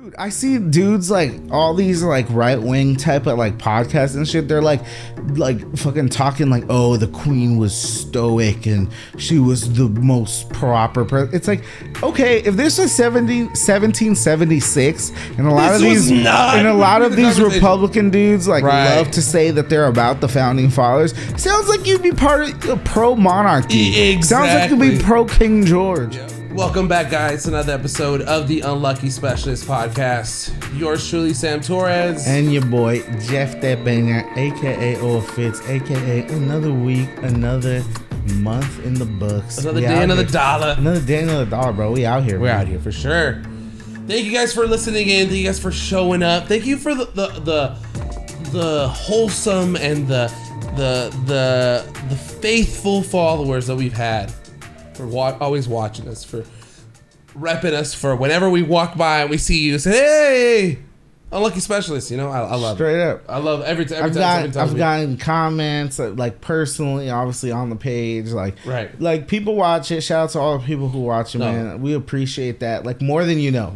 Dude, I see dudes like all these like right wing type of like podcasts and shit. They're like fucking talking like, oh, the queen was stoic and she was the most proper. It's like, okay, if this was 1776, and a lot of these Republican dudes like love to say that they're about the founding fathers. Sounds like you'd be part of pro monarchy. Exactly. Sounds like you'd be pro King George. Yeah. Welcome back, guys, to another episode of the Unlucky Specialist Podcast. Yours truly, Sam Torres. And your boy, Jeff That Banger, a.k.a. All Fits, a.k.a. another week, another month in the books. Another day, another dollar. Another day, another dollar, bro. We out here. We're out here for sure. Thank you guys for listening in. Thank you guys for showing up. Thank you for the wholesome and the faithful followers that we've had. For always watching us, for repping us, for whenever we walk by and we see you, say, hey, Unlucky Specialist. You know, I love Straight it. up. I love every time. I've gotten comments like personally, obviously on the page, like people watch it. Shout out to all the people who watch it, man. We appreciate that. Like more than you know,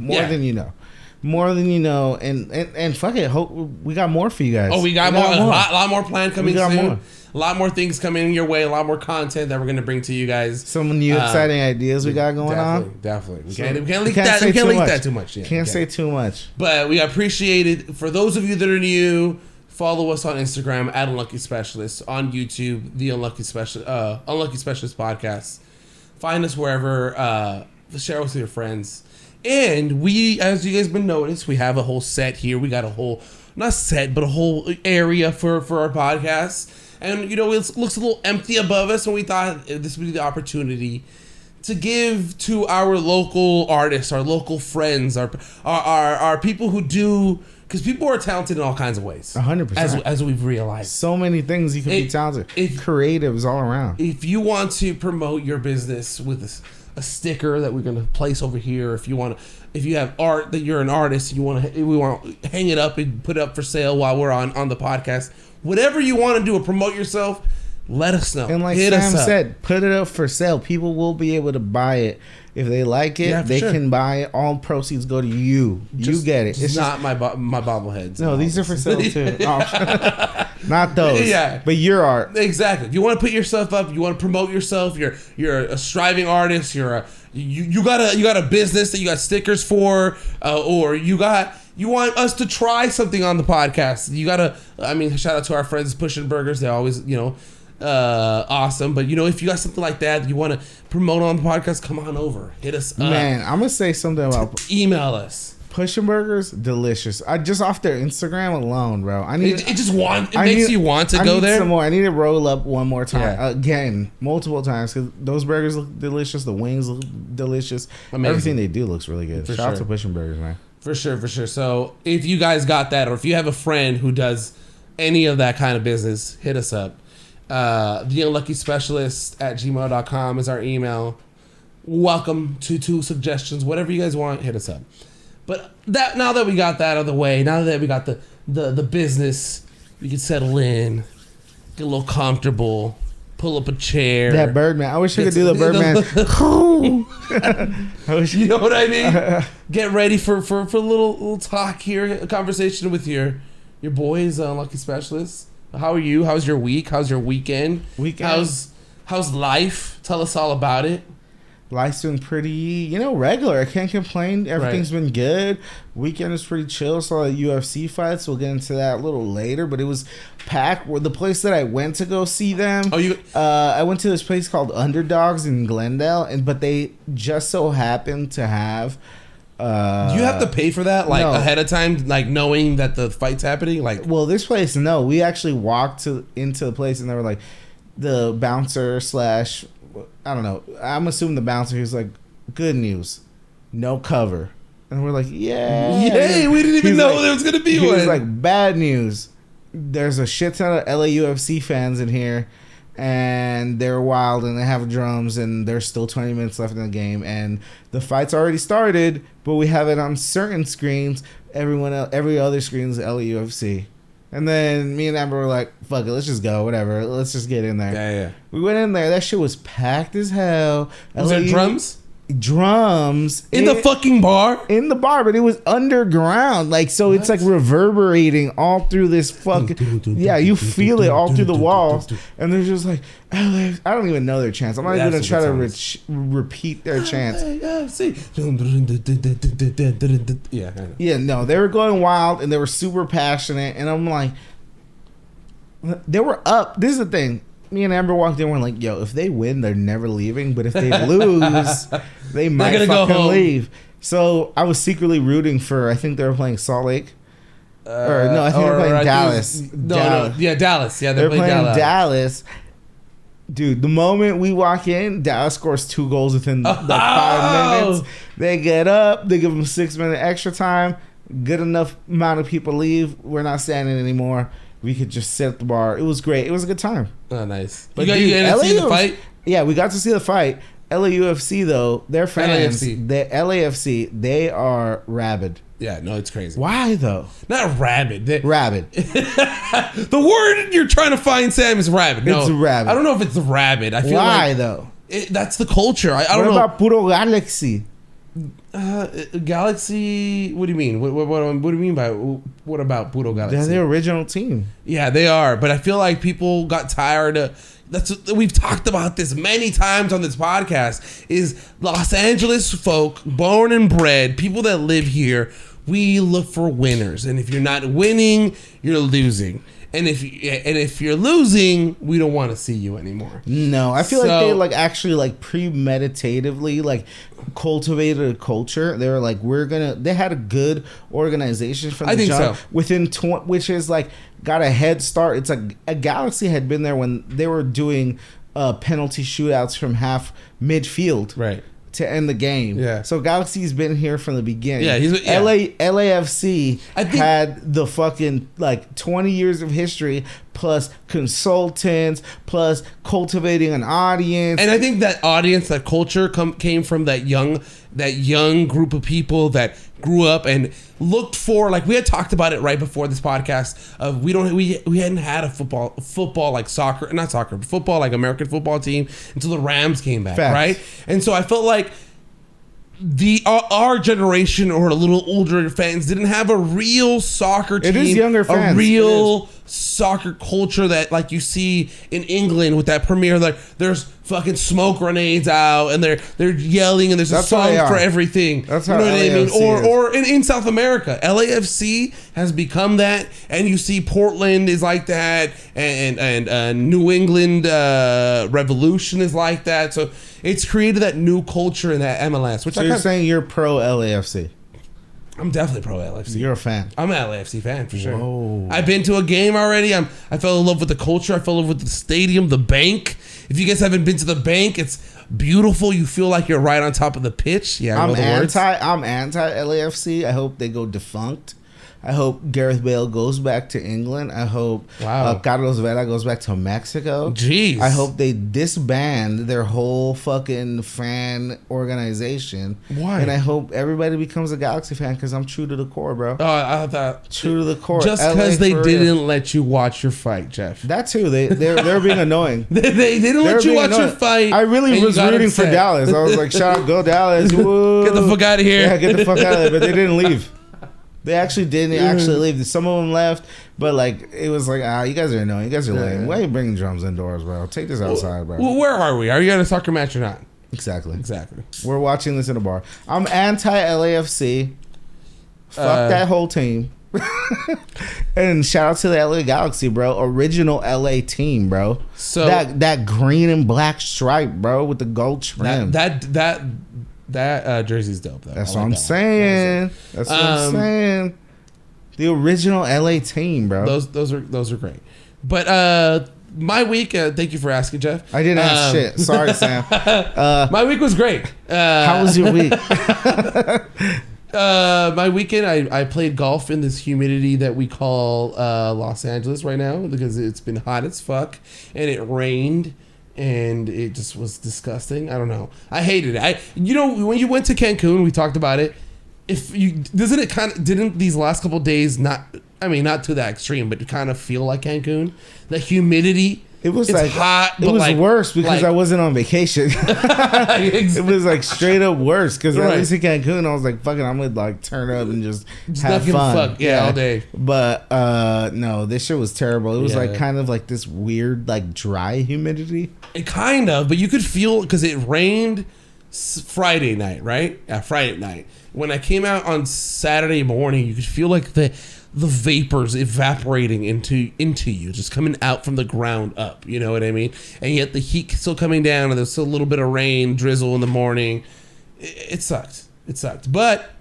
and fuck it. Hope we got more for you guys. Oh, we got more. A lot more planned coming soon. More. A lot more things coming your way. A lot more content that we're gonna bring to you guys. Some new exciting ideas we got going on. Definitely. We can't leak that too much. Yeah, can't say too much. But we appreciate it. For those of you that are new, follow us on Instagram at Unlucky Specialist, on YouTube, the Unlucky Specialist Podcast. Find us wherever. Share us with your friends. And we, as you guys been noticed, we have a whole set here. We got a whole, not set, but a whole area for our podcast. And, you know, it looks a little empty above us, and we thought this would be the opportunity to give to our local artists, our local friends, our people who do, because people are talented in all kinds of ways. 100%. As we've realized. So many things you can be talented. Creatives all around. If you want to promote your business with a sticker that we're going to place over here, if you have art that you're an artist, we want to hang it up and put it up for sale while we're on the podcast. Whatever you want to do to promote yourself, let us know. And like Sam said, put it up for sale. People will be able to buy it. If they like it, they can buy it. All proceeds go to you. You get it. It's not my bobbleheads. No, these are for sale too. Not those. Yeah. But your art. Exactly. If you want to put yourself up, you want to promote yourself, you're a striving artist, you got a business that you got stickers for, or you want us to try something on the podcast. Shout out to our friends Pushing Burgers. They're always, awesome. But, if you got something like that you want to promote on the podcast, come on over. Hit us up. Man, I'm going to say something about... Email us. Pushing Burgers, delicious. I just off their Instagram alone, bro. It makes you want to go there. Some more. I need to roll up one more time, again, multiple times, because those burgers look delicious. The wings look delicious. Amazing. Everything they do looks really good. Shout out to Pushing Burgers, man. For sure. So if you guys got that, or if you have a friend who does any of that kind of business, hit us up. TheUnluckySpecialist@gmail.com is our email. Welcome to suggestions. Whatever you guys want, hit us up. But now that we got that out of the way, now that we got the business, we can settle in, get a little comfortable, pull up a chair. That Birdman. I wish I could do the Birdman. You know what I mean? Get ready for a little talk here, a conversation with your boys, Unlucky Specialists. How are you? How's your week? How's your weekend? How's life? Tell us all about it. Life's been pretty, regular. I can't complain. Everything's been good. Weekend was pretty chill. Saw the UFC fights. We'll get into that a little later. But it was packed. The place that I went to go see them. I went to this place called Underdogs in Glendale, but they just so happened to have. Do you have to pay for that, ahead of time, knowing that the fight's happening? Well, this place, no. We actually walked into the place, and they were the bouncer / I don't know. I'm assuming the bouncer, he was like, good news, no cover. And we're like, yay. We didn't even know there was going to be one. He was like, bad news. There's a shit ton of LA UFC fans in here, and they're wild, and they have drums, and there's still 20 minutes left in the game, and the fight's already started, but we have it on certain screens. Every other screen is LA UFC. And then me and Amber were like, fuck it, let's just go, whatever. Let's just get in there. Yeah. We went in there. That shit was packed as hell. Was there drums? drums in the fucking bar. In the bar, but it was underground. Like, so it's like reverberating all through this fucking. Yeah, you feel it all through the walls, and they're just like, I don't even know their chants. I'm not even gonna try to repeat their chants. Yeah, no, they were going wild and they were super passionate, and I'm like, they were up. This is the thing. Me and Amber walked in. We're like, yo, if they win, they're never leaving. But if they lose, they might fucking leave. So I was secretly rooting for. I think they were playing Salt Lake. Or no, I think they were playing Dallas. Dallas. Yeah, Dallas. Yeah, they're playing Dallas. Dude, the moment we walk in, Dallas scores 2 goals within like 5 minutes. They get up. They give them 6 minute extra time. Good enough amount of people leave. We're not standing anymore. We could just sit at the bar. It was great. It was a good time. Oh, nice. But you got to see the fight? Yeah, we got to see the fight. LAUFC, though, their fans, the LAFC, they are rabid. Yeah, no, it's crazy. Why, though? Not rabid. Rabid. The word you're trying to find, Sam, is rabid. No, it's rabid. I don't know if it's rabid. I feel Why, like though? That's the culture. I don't know. What about Puro Galaxy? Galaxy. What do you mean? What do you mean by what about Puro Galaxy? They're the original team. Yeah, they are. But I feel like people got tired of. We've talked about this many times on this podcast. Is Los Angeles folk, born and bred, people that live here. We look for winners, and if you're not winning, you're losing. And if you're losing, we don't want to see you anymore. No, I feel like they like actually like premeditatively like cultivated a culture. They were like, they had a good organization from the jump. So. Within which is like got a head start. It's like a Galaxy had been there when they were doing penalty shootouts from half midfield. Right. To end the game. Yeah. So Galaxy's been here from the beginning. Yeah. LAFC had the fucking like 20 years of history plus consultants plus cultivating an audience. And I think that audience, that culture came from that young group of people that grew up and looked for, like we had talked about it right before this podcast, of we hadn't had a football like soccer, not soccer, but football like American football team until the Rams came back. Facts. Right? And so I felt like our generation or a little older fans didn't have a real soccer team. It is younger fans. A real soccer culture that like you see in England with that premiere. Like there's fucking smoke grenades out and they're yelling and there's a song for everything. That's how LAFC I mean? Or in South America, LAFC has become that, and you see Portland is like that, and New England Revolution is like that. So it's created that new culture in that MLS. Which so you're saying you're pro LAFC? I'm definitely pro LAFC. You're a fan. I'm an LAFC fan for sure. Whoa. I've been to a game already. I fell in love with the culture. I fell in love with the stadium, the bank. If you guys haven't been to the bank, it's beautiful. You feel like you're right on top of the pitch. Yeah, I'm anti LAFC. I hope they go defunct. I hope Gareth Bale goes back to England. I hope Carlos Vela goes back to Mexico. Jeez. I hope they disband their whole fucking fan organization. Why? And I hope everybody becomes a Galaxy fan because I'm true to the core, bro. Oh, I thought true to the core. Just because they didn't let you watch your fight, Jeff. That too. They're being annoying. they didn't let you watch your fight. I really was rooting for Dallas. I was like, shout out, go Dallas. Woo. Get the fuck out of here. Yeah, get the fuck out of there. But they didn't leave. They actually didn't leave. Some of them left, but like it was like, you guys are annoying. You guys are lame. Why are you bringing drums indoors, bro? Take this outside, bro. Well, where are we? Are you at a soccer match or not? Exactly. We're watching this in a bar. I'm anti-LAFC. Fuck that whole team. And shout out to the LA Galaxy, bro. Original LA team, bro. So that green and black stripe, bro, with the gold trim. That jersey's dope, though. That's what I'm saying. That's what I'm saying. The original LA team, bro. Those are great. But my week, thank you for asking, Jeff. I didn't ask shit. Sorry, Sam. My week was great. How was your week? My weekend, I played golf in this humidity that we call Los Angeles right now because it's been hot as fuck and it rained. And it just was disgusting. I don't know. I hated it. When you went to Cancun, we talked about it. Didn't these last couple of days not to that extreme, but it kind of feel like Cancun? The humidity It was it's like hot. It but was like, worse because I wasn't on vacation. It was like straight up worse because at least in Cancun, I was like, "Fucking, I'm gonna like turn up and just have fun." Fuck, yeah, all day. But no, this shit was terrible. It was like kind of like this weird like dry humidity. It kind of, but you could feel because it rained Friday night, right? Yeah, Friday night. When I came out on Saturday morning, you could feel like the vapors evaporating into you, just coming out from the ground up. You know what I mean? And yet the heat still coming down, and there's still a little bit of rain, drizzle in the morning. It sucked. It sucked. But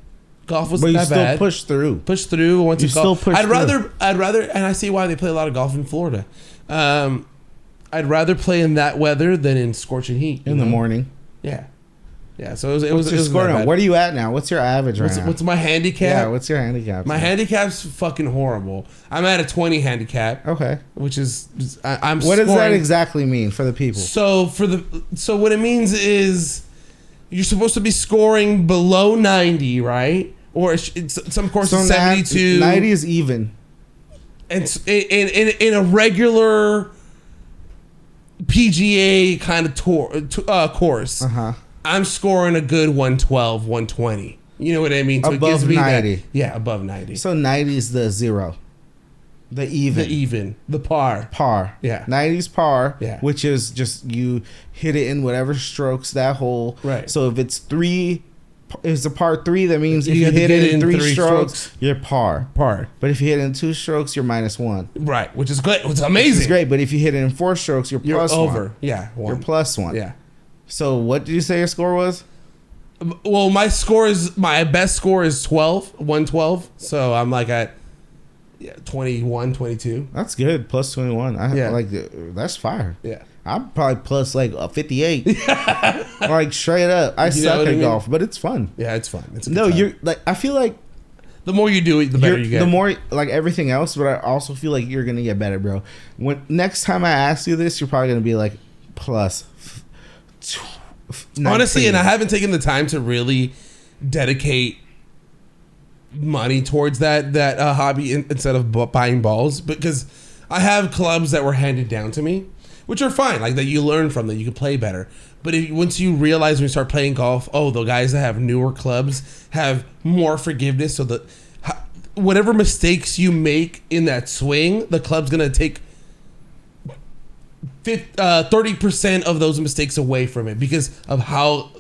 golf wasn't that bad. But you still pushed through. Went to golf. I'd rather, and I see why they play a lot of golf in Florida. I'd rather play in that weather than in scorching heat in the morning. Yeah. Yeah, so it was score now? What are you at now? What's your average right now? What's my handicap? Yeah, what's your handicap? My handicap's fucking horrible. I'm at a 20 handicap. Okay. Which is I'm What does that exactly mean for the people? So what it means is you're supposed to be scoring below 90, right? Or it's some courses 72. 90 is even. And in a regular PGA kind of course. Uh-huh. I'm scoring a good 112, 120. You know what I mean? So above it gives me 90. That, yeah, above 90. So 90 is the zero. The even. The par. Par. Yeah. 90 is par, yeah. Which is just you hit it in whatever strokes that hole. Right. So if it's a par 3, that means if you hit it in 3 strokes, you're par. But if you hit it in 2 strokes, you're -1. Right, which is good. It's amazing. Which is great, but if you hit it in 4 strokes, you're plus over. 1. Yeah, 1. You're plus 1. Yeah. So what did you say your score was? Well, my best score is 112. So I'm like at 21, 22. That's good. Plus 21. That's fire. Yeah. I'm probably plus like a 58. Like straight up. I suck at golf, but it's fun. Yeah, it's fun. It's time. You're like, I feel like the more you do it, the better you get. The more like everything else, but I also feel like you're gonna get better, bro. Next time I ask you this, you're probably gonna be like plus 19. Honestly, and I haven't taken the time to really dedicate money towards that hobby instead of buying balls, because I have clubs that were handed down to me, which are fine, like that you learn from, that you can play better. But once you realize when you start playing golf, the guys that have newer clubs have more forgiveness, so that whatever mistakes you make in that swing, the club's gonna take 30% of those mistakes away from it because of how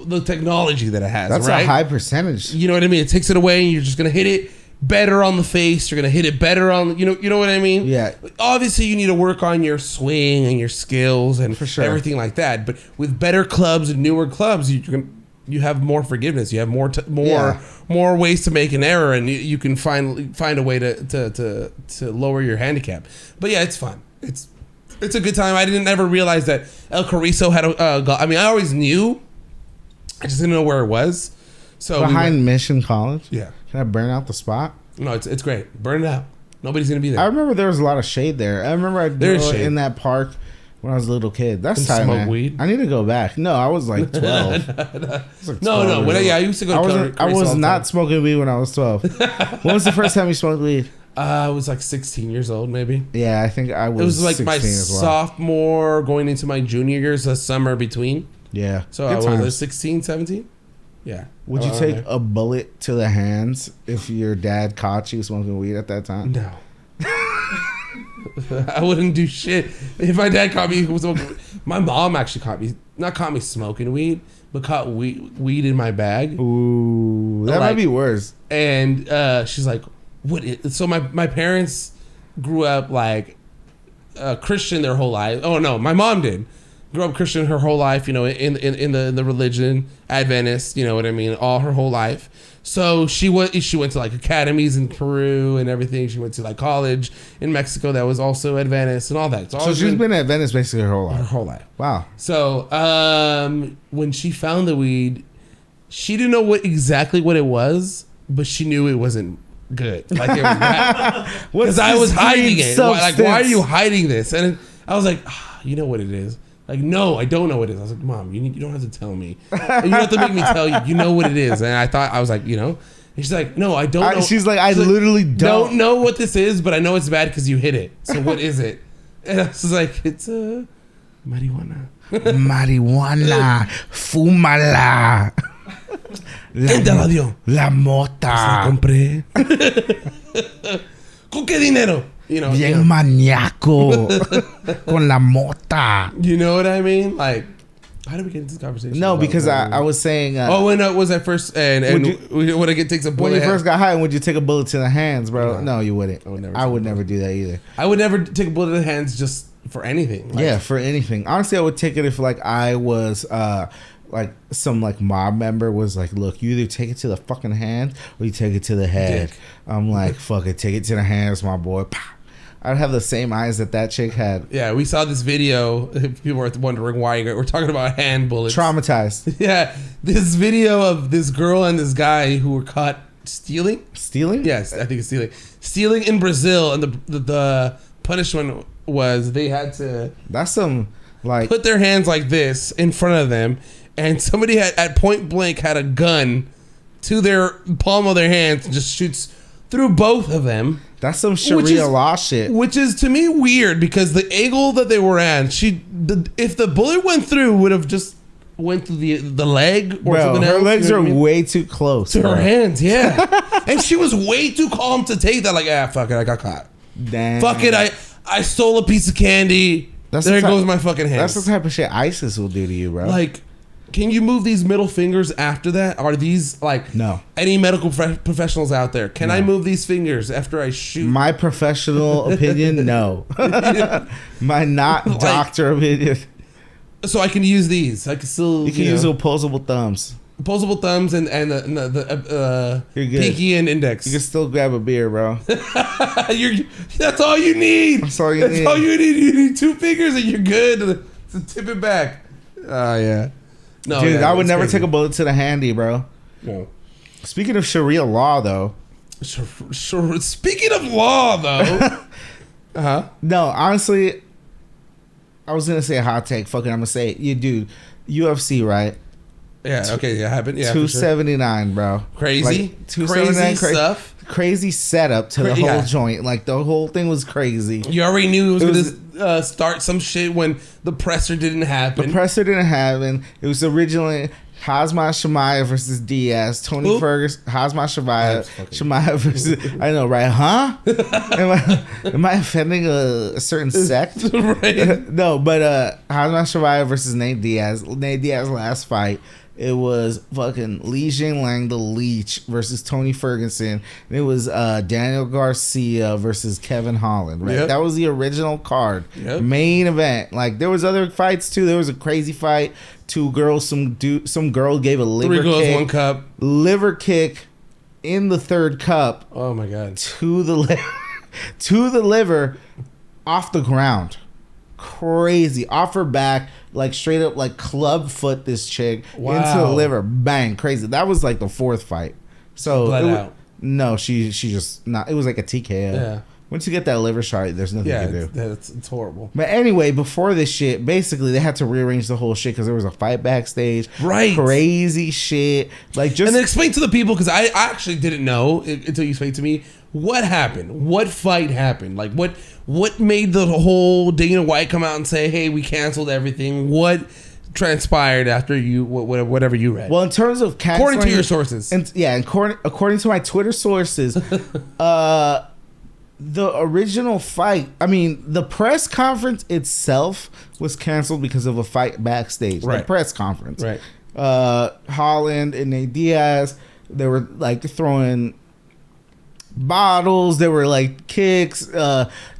the technology that it has. That's right? A high percentage. You know what I mean? It takes it away, and you're just gonna hit it better on the face. You're gonna hit it better on you know what I mean? Yeah. Obviously, you need to work on your swing and your skills and for sure. Everything like that. But with better clubs and newer clubs, you have more forgiveness. You have more ways to make an error, and you can find a way to lower your handicap. But yeah, it's fun. It's a good time. I didn't ever realize that El Carrizo had I mean, I always knew. I just didn't know where it was. So behind Mission College? Yeah. Can I burn out the spot? No, it's great. Burn it out. Nobody's going to be there. I remember there was a lot of shade there. I remember I'd go in that park when I was a little kid. That's time, man. Weed? I need to go back. No, I was like 12. I used to go to I was not smoking weed when I was 12. When was the first time you smoked weed? I was like 16 years old, maybe. Yeah, I think I was. It was like 16 my as well. sophomore going into my junior years, the summer between. Yeah. So I was 16, 17. Yeah. Would you take a bullet to the hands if your dad caught you smoking weed at that time? No. I wouldn't do shit if my dad caught me smoking. My mom actually caught me smoking weed, but caught weed in my bag. Ooh, that might be worse. And she's like, "What?" So my parents grew up like Christian their whole life. Oh no, my mom did. Grew up Christian her whole life, in the religion, Adventist, you know what I mean, all her whole life. So she went to like academies in Peru and everything. She went to like college in Mexico that was also Adventist and all that. So she's been Adventist basically her whole life. Her whole life. Wow. So when she found the weed, she didn't know exactly what it was, but she knew it wasn't good. Like it was bad. Because I was hiding it. Like, why are you hiding this? And I was like, you know what it is. Like, no, I don't know what it is. I was like, Mom, you don't have to tell me. And you don't have to make me tell you. You know what it is. And I was like, And she's like, no, I don't know. She's like, I literally don't know what this is, but I know it's bad because you hit it. So what is it? And I was like, it's marijuana. Marijuana, fúmala. ¿Quién te la dio? La La mota. compré. ¿Con qué dinero? You know, Bien maníaco. Con la mota. you know what I mean? Like, how did we get into this conversation? No, because I was saying. when was that first? And when I get takes a bullet. When you first got high, would you take a bullet to the hands, bro? No. No, you wouldn't. I would never do that either. I would never take a bullet to the hands just for anything. Like, Yeah, for anything. Honestly, I would take it if like I was like some like mob member was like, look, you either take it to the fucking hand or you take it to the head. Dick. I'm like, fuck it, take it to the hands, my boy. Pow. I'd have the same eyes that chick had. Yeah, we saw this video. People were wondering why we're talking about hand bullets. Traumatized. Yeah, this video of this girl and this guy who were caught stealing. Stealing? Yes, I think it's stealing in Brazil, and the punishment was they had to That's some like put their hands like this in front of them, and somebody at point blank had a gun to their palm of their hands and just shoots through both of them. that's some Sharia law shit. Which is to me weird because the angle that they were at, if the bullet went through, would have just went through the leg or Bro, something her else. legs You know are what I mean? way too close To bro. her hands, yeah. And she was way too calm to take that. Like, fuck it, I got caught. Damn. Fuck it, I stole a piece of candy. That's There the type- goes my fucking hands. That's the type of shit ISIS will do to you, bro. Like, can you move these middle fingers after that? Are these like No. any medical professionals out there? Can I move these fingers after I shoot? My professional opinion, no. My not Like- doctor opinion. So I can use these. I can still You can use opposable thumbs. opposable thumbs and the You're good. pinky and index. You can still grab a beer, bro. That's all you need. That's all you need. all you need. You need two fingers and you're good. So tip it back. Oh yeah. No, Dude, yeah, I would it's never crazy. take a bullet to the handy, bro. No. Speaking of Sharia law, though. Speaking of law, though. No, honestly, I was gonna say a hot take. Fucking, I'm gonna say it. You dude, UFC, right? Yeah. Okay. Yeah. Happened. Yeah. for sure. $279, bro. Crazy. Like, $279, Crazy stuff. Crazy setup to the whole Yeah. joint. Like the whole thing was crazy. You already knew it was, It gonna start some shit when the presser didn't happen. The presser didn't happen. It was originally Khamzat Chimaev versus Diaz. Tony Ferguson, Khamzat Chimaev versus. I know, right? Huh? am I offending a certain sect? Right. No, but Khamzat Chimaev versus Nate Diaz. Nate Diaz's last fight. It was fucking Li Jingliang the Leech versus Tony Ferguson. And it was Daniel Garcia versus Kevin Holland. Right, Yep. that was the original card. Yep. Main event. Like there was other fights too. There was a crazy fight. Two girls. Some girl gave a liver 3 girls, kick. 1 cup. Liver kick in the third cup Oh my god. to the to the liver off the ground. Crazy off her back, like straight up, like club foot this chick into the Wow. liver. Bang, crazy. That was like the 4th fight. So Bled it wa- out. No, she just not. It was like a TKO. Yeah. Once you get that liver shot, there's nothing Yeah. you can do. It's horrible. But anyway, before this shit, basically they had to rearrange the whole shit because there was a fight backstage. Right. Crazy shit. Like just And then explain to the people because I actually didn't know until you explained to me what happened. What fight happened? Like what made the whole Dana White come out and say, "Hey, we canceled everything"? What transpired after you whatever you read? well, in terms of canceling, according to your sources. and yeah, according to my Twitter sources, the original fight, I mean, the press conference itself was canceled because of a fight backstage. The Right. press conference. Right. Holland and Nate Diaz, they were like throwing bottles, there were like kicks.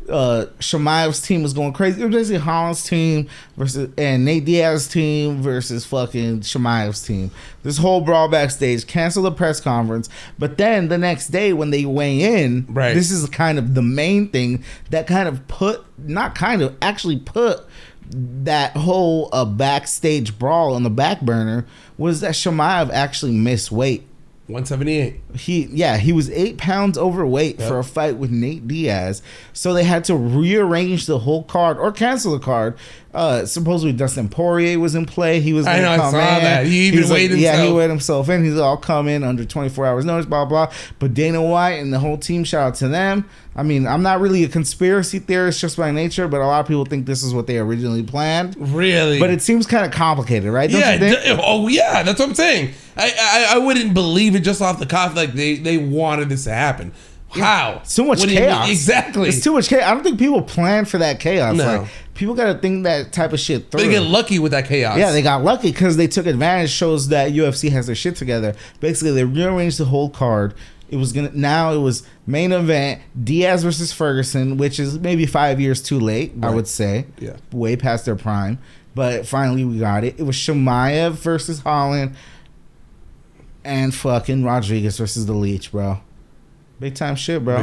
Chimaev's team was going crazy. It was basically Holland's team and Nate Diaz's team versus fucking Chimaev's team. This whole brawl backstage, canceled the press conference, but then the next day when they weigh in, Right. this is kind of the main thing that kind of actually put that whole backstage brawl on the back burner was that Chimaev actually missed weight. 178. He was 8 pounds overweight for a fight with Nate Diaz. So they had to rearrange the whole card or cancel the card Supposedly Dustin Poirier was in play. He was going to come I saw in. that. He even weighed himself. Yeah, he weighed himself in. He's all come in under 24 hours notice, blah, blah. But Dana White and the whole team, shout out to them. I mean, I'm not really a conspiracy theorist just by nature, but a lot of people think this is what they originally planned. Really? But it seems kind of complicated, right? Don't you think? Oh, yeah. That's what I'm saying. I wouldn't believe it just off the cuff. Like, they wanted this to happen. How? It's too much chaos. Exactly. It's too much chaos. I don't think people plan for that chaos. No. Like, people got to think that type of shit through. They get lucky with that chaos. Yeah, they got lucky because they took advantage. Shows that UFC has their shit together. Basically, they rearranged the whole card. It was main event Diaz versus Ferguson, which is maybe 5 years too late. Right. I would say, yeah, way past their prime. But finally, we got it. It was Chimaev versus Holland, and fucking Rodriguez versus the Leech, bro. Big time shit, bro.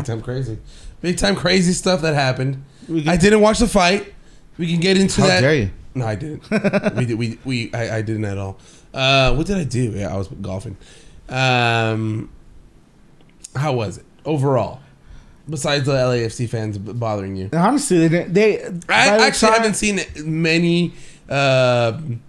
Big time crazy stuff that happened. I didn't watch the fight. We can get into that. How dare you? No, I didn't. I didn't at all. What did I do? Yeah, I was golfing. How was it overall? Besides the LAFC fans bothering you, honestly, they didn't. I actually haven't seen many highlights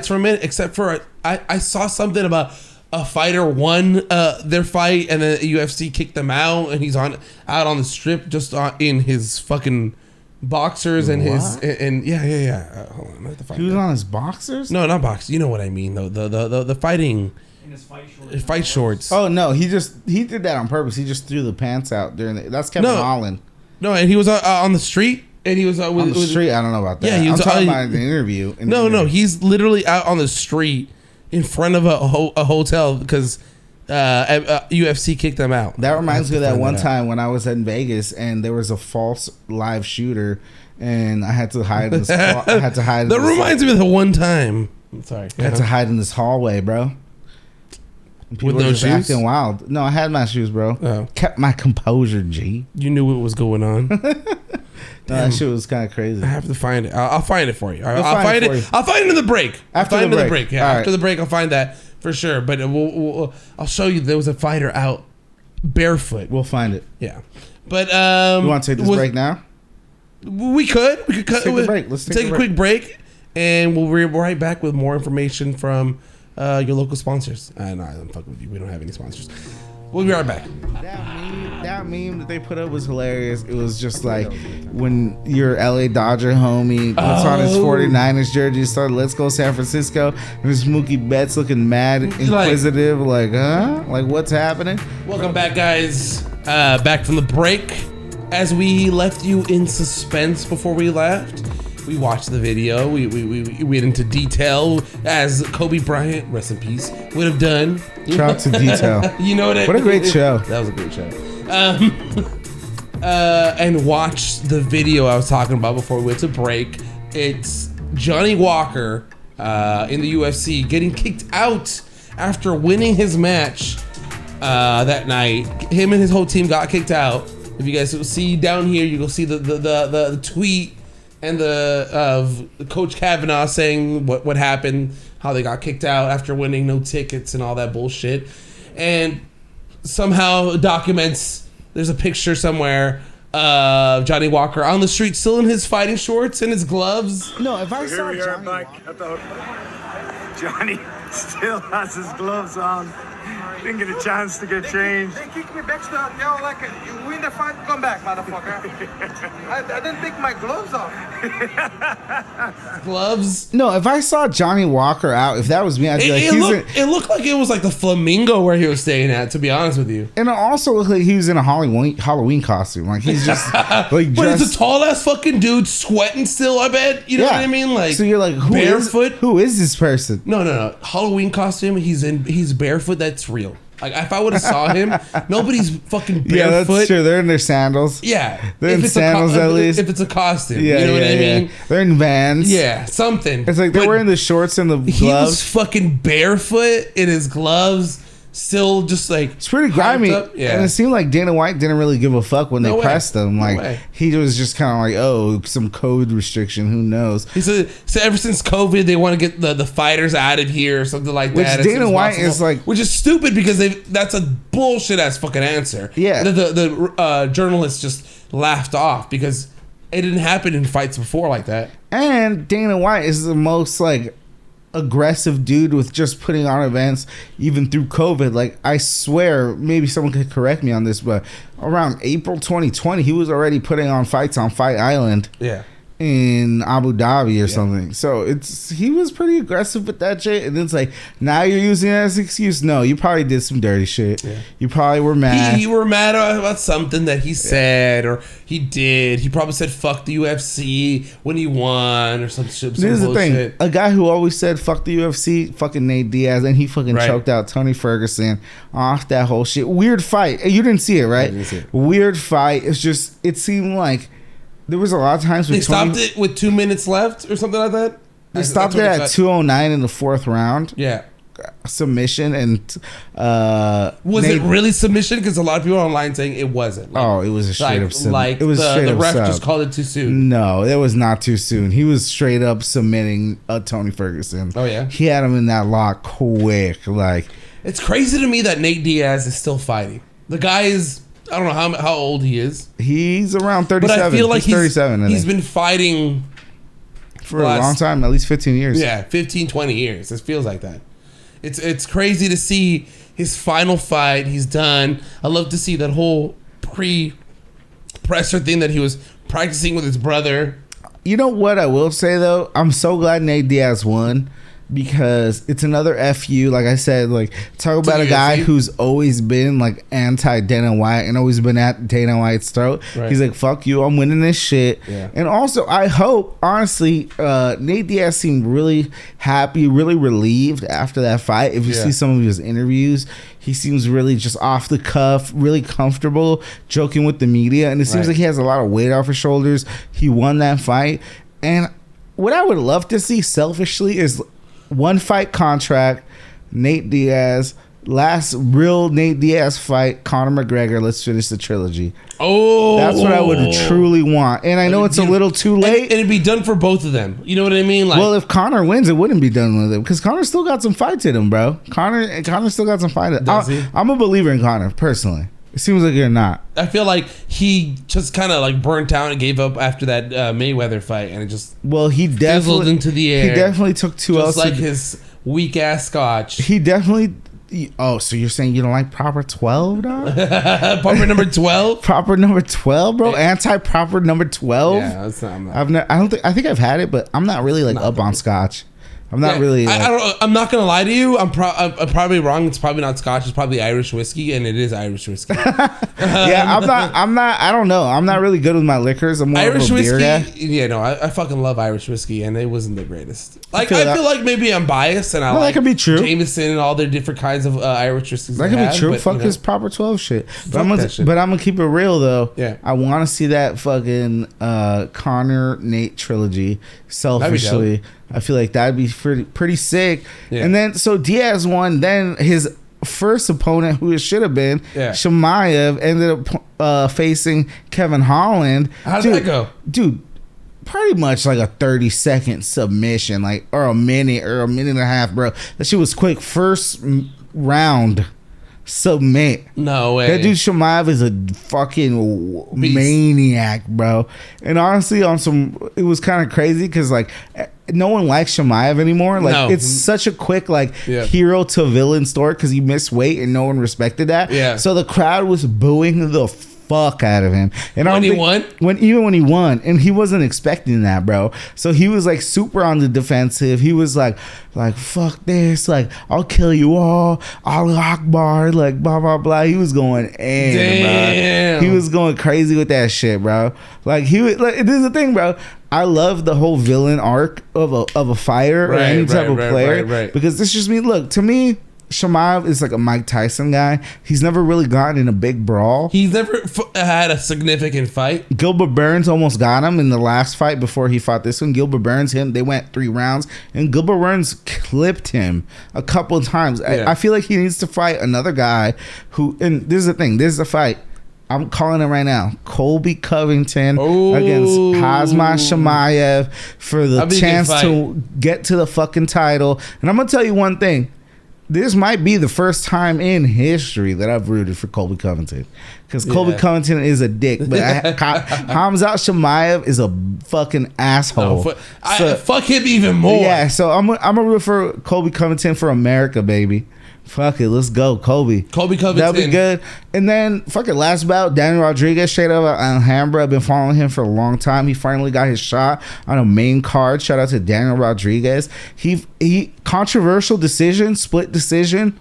from it, except for I saw something about a fighter won their fight and then UFC kicked them out, and he's out on the strip just in his fucking boxers and what? yeah. Hold on, I have to find he was that. on his boxers? No, not boxers. You know what I mean though. The fighting. In his fight shorts. Oh no, he did that on purpose. He just threw the pants out during that's Kevin Holland. No, and he was on the street. And he was on the street. I don't know about that. Yeah, he was I'm talking about the interview. No, he's literally out on the street in front of a hotel because UFC kicked them out. That reminds me of that one time when I was in Vegas and there was a false live shooter, and I had to hide in this. That reminds me of the one time. I'm sorry, I had to hide in this hallway, bro. People with were no just shoes? acting wild. No, I had my shoes, bro. Oh. Kept my composure, G. You knew what was going on. No, that shit was kind of crazy. I have to find it. I'll find it for you. I'll find find it. I'll find it in the break. After the break. Yeah, All after the break, I'll find that for sure. But I'll show you. There was a fighter out barefoot. We'll find it. Yeah, but you want to take this break now? We could cut. Take a break. Let's take a quick break, and we'll be right back with more information from your local sponsors. No, I'm fucking with you. We don't have any sponsors. We'll be right back. That meme that they put up was hilarious. It was just like when your LA Dodger homie puts on his 49ers jersey and started "Let's go San Francisco," and there's Mookie Betts looking mad, inquisitive, like, huh? Like, what's happening? Welcome back, guys. Back from the break. As we left you in suspense before we left, we watched the video. We went into detail as Kobe Bryant, rest in peace, would have done. Shout out to detail. You know what? What a great show. That was a great show. And watched the video I was talking about before we went to break. It's Johnny Walker in the UFC getting kicked out after winning his match that night. Him and his whole team got kicked out. If you guys see down here, you will see the tweet and the Coach Kavanaugh saying what happened, how they got kicked out after winning, no tickets and all that bullshit, and somehow documents. There's a picture somewhere of Johnny Walker on the street, still in his fighting shorts and his gloves. No, if I saw Here we are back at the Johnny still has his gloves on. Didn't get a chance to get changed. They kicked me back to the hotel like you win the fight, come back, motherfucker. I didn't take my gloves off. Gloves? No, if I saw Johnny Walker out, if that was me, I'd be like, it looked like it was like the Flamingo where he was staying at, to be honest with you. And it also looked like he was in a Halloween costume. Like he's just like but it's a tall ass fucking dude sweating still, I bet. You know what I mean? Like, so you're like, barefoot? Who is this person? No. Halloween costume, he's barefoot, that's real. Like, if I would have saw him, nobody's fucking barefoot. Yeah, that's true. They're in their sandals. Yeah. They're in sandals at least. If it's a costume. Yeah, you know what I mean? They're in Vans. Yeah, something. It's like they're wearing the shorts and the gloves. He was fucking barefoot in his gloves. Still just like it's pretty grimy. Yeah. And it seemed like Dana White didn't really give a fuck when they pressed him. Like he was just kind of like, oh, some code restriction, who knows. He said, so ever since COVID they want to get the fighters out of here or something like that. Which Dana White is like, which is stupid because that's a bullshit ass fucking answer. Yeah. The journalist just laughed off because it didn't happen in fights before like that. And Dana White is the most like aggressive dude with just putting on events even through COVID. Like, I swear, maybe someone could correct me on this, but around April 2020 he was already putting on fights on Fight Island in Abu Dhabi or something. So he was pretty aggressive with that shit. And it's like, now you're using it as an excuse. No, you probably did some dirty shit. You probably were mad. You were mad about something that he said or he did. He probably said fuck the UFC when he won or some shit. This is the thing. A guy who always said fuck the UFC, fucking Nate Diaz, and he fucking choked out Tony Ferguson off that whole shit. Weird fight. You didn't see it, right? I didn't see it. Weird fight. It's just, it seemed like there was a lot of times they stopped it with 2 minutes left or something like that. They stopped it at 2:09 in the fourth round. Yeah, submission. And was it really submission? Because a lot of people online saying it wasn't. Like, it was a straight up submission. Like, it was the ref just called it too soon. No, it was not too soon. He was straight up submitting Tony Ferguson. Oh yeah, he had him in that lock quick. Like, it's crazy to me that Nate Diaz is still fighting. The guy is, I don't know how old he is. He's around 37. But I feel like he's 37. He's been fighting for a long time, at least 15 years. Yeah, 15, 20 years. It feels like that. It's crazy to see his final fight. He's done. I love to see that whole pre-presser thing that he was practicing with his brother. You know what I will say, though? I'm so glad Nate Diaz won. Because it's another FU, like I said, like, talk about a guy who's always been like anti Dana White and always been at Dana White's throat. Right. He's like, fuck you, I'm winning this shit. Yeah. And also, I hope, honestly, Nate Diaz seemed really happy, really relieved after that fight. If you see some of his interviews, he seems really just off the cuff, really comfortable, joking with the media. And it seems like he has a lot of weight off his shoulders. He won that fight. And what I would love to see selfishly is one fight contract, Nate Diaz. Last real Nate Diaz fight, Conor McGregor. Let's finish the trilogy. Oh, that's what I would truly want. And I know it's a little too late. And it'd be done for both of them. You know what I mean? Like, well, if Conor wins, it wouldn't be done with him because Conor still got some fights in him, bro. Conor still got some fights. I'm a believer in Conor personally. It seems like you're not. I feel like he just kind of like burnt out and gave up after that Mayweather fight, and it just he definitely fizzled into the air. He definitely took 2 L's. Just like his weak ass scotch. He definitely. Oh, so you're saying you don't like proper 12, dog? Proper number 12? Proper number 12, bro. Anti-proper number 12. Yeah, that's not. I think I've had it, but I'm not really like up on scotch. I'm not really. I don't. I'm not gonna lie to you. I'm probably wrong. It's probably not Scotch. It's probably Irish whiskey, and it is Irish whiskey. Yeah, I'm not. I don't know. I'm not really good with my liquors. I'm more Irish of a beer guy. Yeah, no, I fucking love Irish whiskey, and it wasn't the greatest. Like, I feel like maybe I'm biased, and that could be true. Jameson and all their different kinds of Irish whiskeys. That could be true. But, fuck his proper 12 shit. But I'm gonna keep it real though. Yeah, I want to see that fucking Conor Nate trilogy. Selfishly, I feel like that'd be pretty sick. Yeah. And then so Diaz won. Then his first opponent, who it should have been, Chimaev, ended up facing Kevin Holland. How did that go, dude? Pretty much like a 30-second submission, like or a minute and a half, bro. That shit was quick. First round. Submit. No way. That dude Chimaev is a fucking maniac, bro. And honestly, it was kind of crazy because like no one likes Chimaev anymore. Like it's such a quick hero to villain story because he missed weight and no one respected that. Yeah. So the crowd was booing the fuck out of him. And when he won, when he won, and he wasn't expecting that, bro. So he was like super on the defensive. He was like fuck this, like I'll kill you all, Allah Akbar, like blah blah blah. He was going in, bro. He was going crazy with that shit, bro. Like he was like, this is the thing, bro. I love the whole villain arc of a fighter or any type of player because this just means, look, to me, Chimaev is like a Mike Tyson guy. He's never really gotten in a big brawl. He's never had a significant fight. Gilbert Burns almost got him in the last fight before he fought this one. Gilbert Burns, they went 3 rounds, and Gilbert Burns clipped him a couple of times. I feel like he needs to fight another guy who, and this is the thing, this is a fight. I'm calling it right now. Colby Covington against Khamzat Chimaev for the chance to get to the fucking title. And I'm going to tell you one thing. this might be the first time in history that I've rooted for Colby Covington, because Colby Covington is a dick, but Khamzat Chimaev is a fucking asshole. Fuck him even more. Yeah, so I'm gonna root for Colby Covington for America, baby. Fuck it, let's go, Colby. Colby Covington. That'll be good. And then, fuck it, last bout, Daniel Rodriguez, straight up Alhambra. I've been following him for a long time. He finally got his shot on a main card. Shout out to Daniel Rodriguez. He controversial decision, split decision.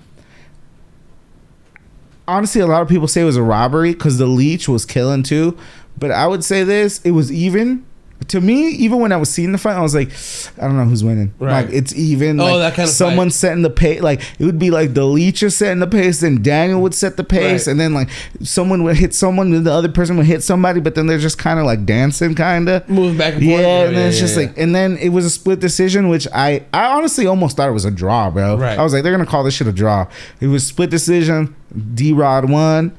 Honestly, a lot of people say it was a robbery because the leech was killing too. But I would say this, it was even. To me, even when I was seeing the fight, I was like, I don't know who's winning. Right. Like, it's even. Oh, like, that kind of someone fight. setting the pace. Like, it would be like the leech is setting the pace, then Daniel would set the pace, Right. and then like someone would hit someone, and the other person would hit somebody, but then they're just kind of like dancing, kind of Moving back and forth. Yeah, and then it's just like, and then it was a split decision, which I honestly almost thought it was a draw, bro. Right. I was like, they're gonna call this shit a draw. It was split decision. D-Rod won.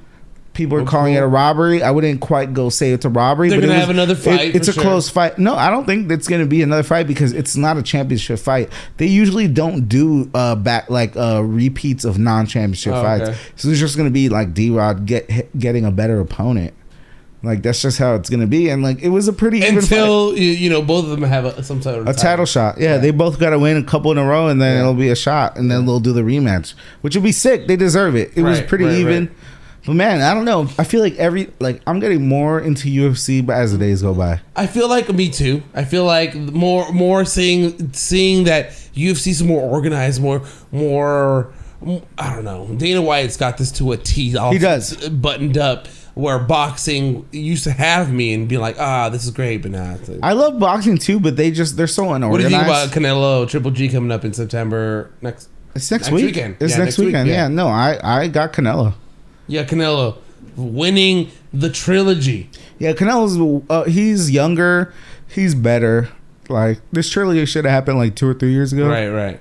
People are calling it a robbery. I wouldn't quite go say it's a robbery. They're but gonna have another fight. It's a for sure. close fight. No, I don't think it's gonna be another fight because it's not a championship fight. They usually don't do repeats of non-championship fights. Okay. So it's just gonna be like D-Rod getting a better opponent. Like, that's just how it's gonna be. And like, it was a pretty even Until fight. you know both of them have some sort of A title shot. Yeah, they both got to win a couple in a row, and then it'll be a shot, and then they'll do the rematch, which will be sick. They deserve it. It was pretty even. Right. But man, I don't know. I feel like I'm getting more into UFC, but as the days go by, I feel like me too. I feel like more seeing that UFC's more organized, more. I don't know. Dana White's got this to a T. He does, buttoned up. Where boxing used to have me and be like, this is great, but nah. I love boxing too, but they're so unorganized. What do you think about Canelo Triple G coming up in September next? It's next week. Weekend. It's next weekend. Yeah. No, I got Canelo. Yeah, Canelo winning the trilogy. Yeah, Canelo's he's younger, he's better. Like, this trilogy should have happened like 2 or 3 years ago. Right.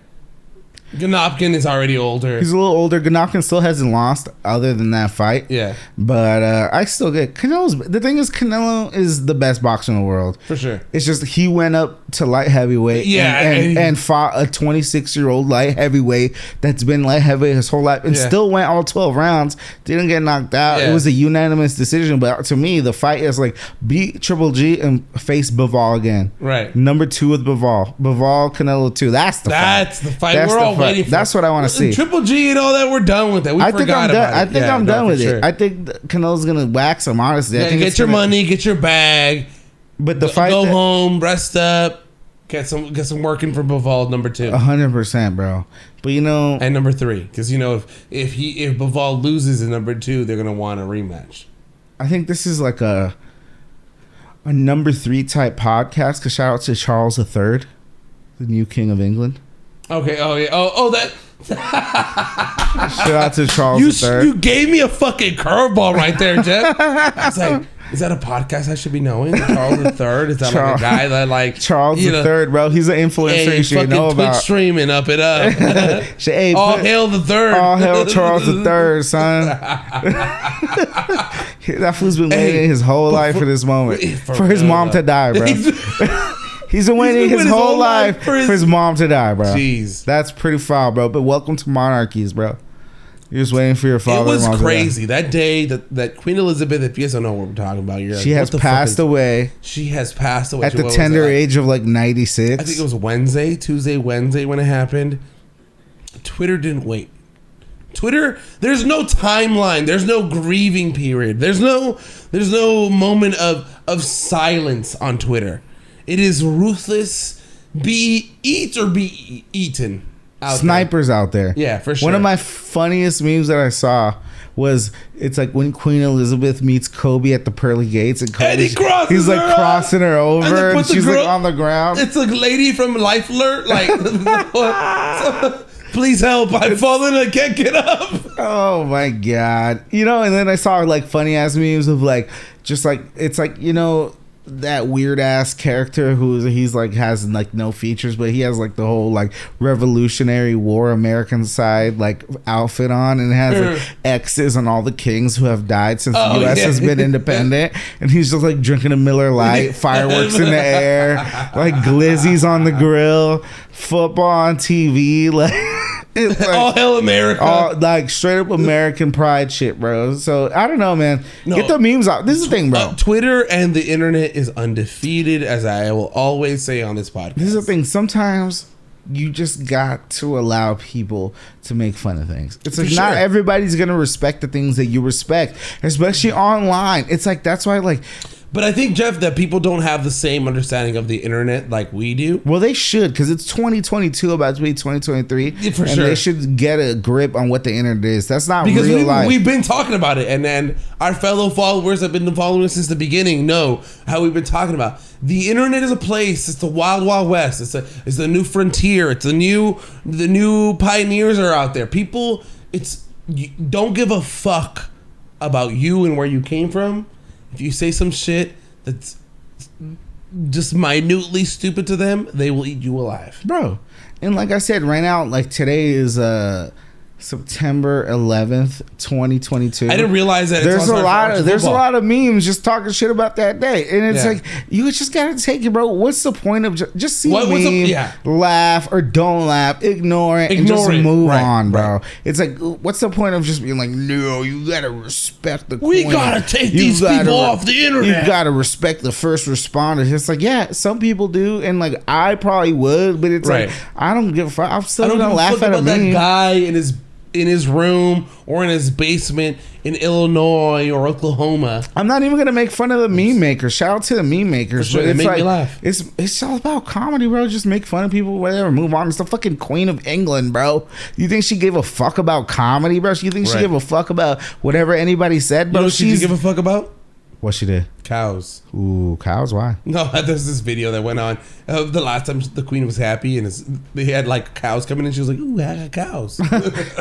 Golovkin is already older. He's a little older. Golovkin still hasn't lost other than that fight. Yeah. But I still get Canelo's. The thing is, Canelo is the best boxer in the world. For sure. It's just he went up to light heavyweight and fought a 26-year-old light heavyweight that's been light heavyweight his whole life and still went all 12 rounds. Didn't get knocked out. Yeah. It was a unanimous decision. But to me, the fight is like beat Triple G and face Bivol again. Right. Number 2 with Bivol. Bivol, Canelo 2. That's the fight. We're all waiting for. That's what I want to see. Triple G and all that, we're done with that. I think I'm done with it. I think Canelo's gonna wax him. Honestly, I think get your money, get your bag. But the fight, go home, rest up, get some working for Bivol number 2. 100%, bro. But and number 3, because if Bivol loses in number 2, they're gonna want a rematch. I think this is like a number 3 type podcast. Cause shout out to Charles III, the new king of England. Okay. Oh yeah. Oh that. Shout out to Charles III. You gave me a fucking curveball right there, Jeff. I was like, is that a podcast I should be knowing? Charles III? Is that like a guy that like Charles III, bro? He's an influencer you should know about. Twitch streaming, up it up. All hail the third. All hail Charles III, son. That fool's been waiting his whole life for this moment, for his mom to die, bro. He's been waiting his whole life for his mom to die, bro. Jeez. That's pretty foul, bro. But welcome to monarchies, bro. You're just waiting for your father. It was crazy. That day that Queen Elizabeth, if you guys don't know what we're talking about, she has passed away. She has passed away. At the tender age of like 96. I think it was Wednesday when it happened. Twitter didn't wait. Twitter, there's no timeline. There's no grieving period. There's no moment of silence on Twitter. It is ruthless. Eat or be eaten. Snipers out there. Yeah, for sure. One of my funniest memes that I saw was it's like when Queen Elizabeth meets Kobe at the pearly gates and he's like crossing her over and she's like on the ground. It's like lady from Life Alert, like please help, I've fallen, I can't get up. Oh my god. And then I saw like funny ass memes of like just like it's like that weird ass character he's like has like no features, but he has like the whole like Revolutionary War American side like outfit on, and it has like X's on all the kings who have died since the US has been independent, and he's just like drinking a Miller Lite, fireworks in the air, like glizzies on the grill, football on TV, like It's like, all hell America. all like straight up American pride shit, bro. So I don't know, man. No. Get the memes out. This is the thing, bro. Twitter and the internet is undefeated, as I will always say on this podcast. This is the thing. Sometimes you just got to allow people to make fun of things. It's like not everybody's gonna respect the things that you respect, especially online. It's like that's why like. But I think, Jeff, that people don't have the same understanding of the internet like we do. Well, they should, because it's 2022 about to be 2023. Yeah, for and sure. they should get a grip on what the internet is. That's not Because real life. we've been talking about it, and then our fellow followers have been following us since the beginning know how we've been talking about. The internet is a place. It's the wild, wild west. It's the new frontier. It's the new pioneers are out there. People, don't give a fuck about you and where you came from. If you say some shit that's just minutely stupid to them, they will eat you alive, bro. And like I said, right now, like today is September 11th, 2022. I didn't realize that. There's a lot of memes just talking shit about that day, and it's like you just gotta take it, bro. What's the point of just see a meme, laugh or don't laugh, ignore it, and just move on, bro? Right. It's like, what's the point of just being like, no, you gotta respect the. We gotta take these people off the internet. You gotta respect the first responders. It's like, yeah, some people do, and like I probably would, but it's like I don't give a fuck. I'm still gonna laugh at a meme. That guy in his room or in his basement in Illinois or Oklahoma. I'm not even gonna make fun of the meme makers. Shout out to the meme makers. Sure, but it's make like me laugh. It's all about comedy, bro. Just make fun of people, whatever. Move on. It's the fucking Queen of England, bro. You think she gave a fuck about comedy, bro? You think she gave a fuck about whatever anybody said, bro? You know what she did give a fuck about? What she did? Cows. Ooh, cows? Why? No, there's this video that went on the last time the Queen was happy and they had like cows coming in. She was like, "Ooh, I got cows."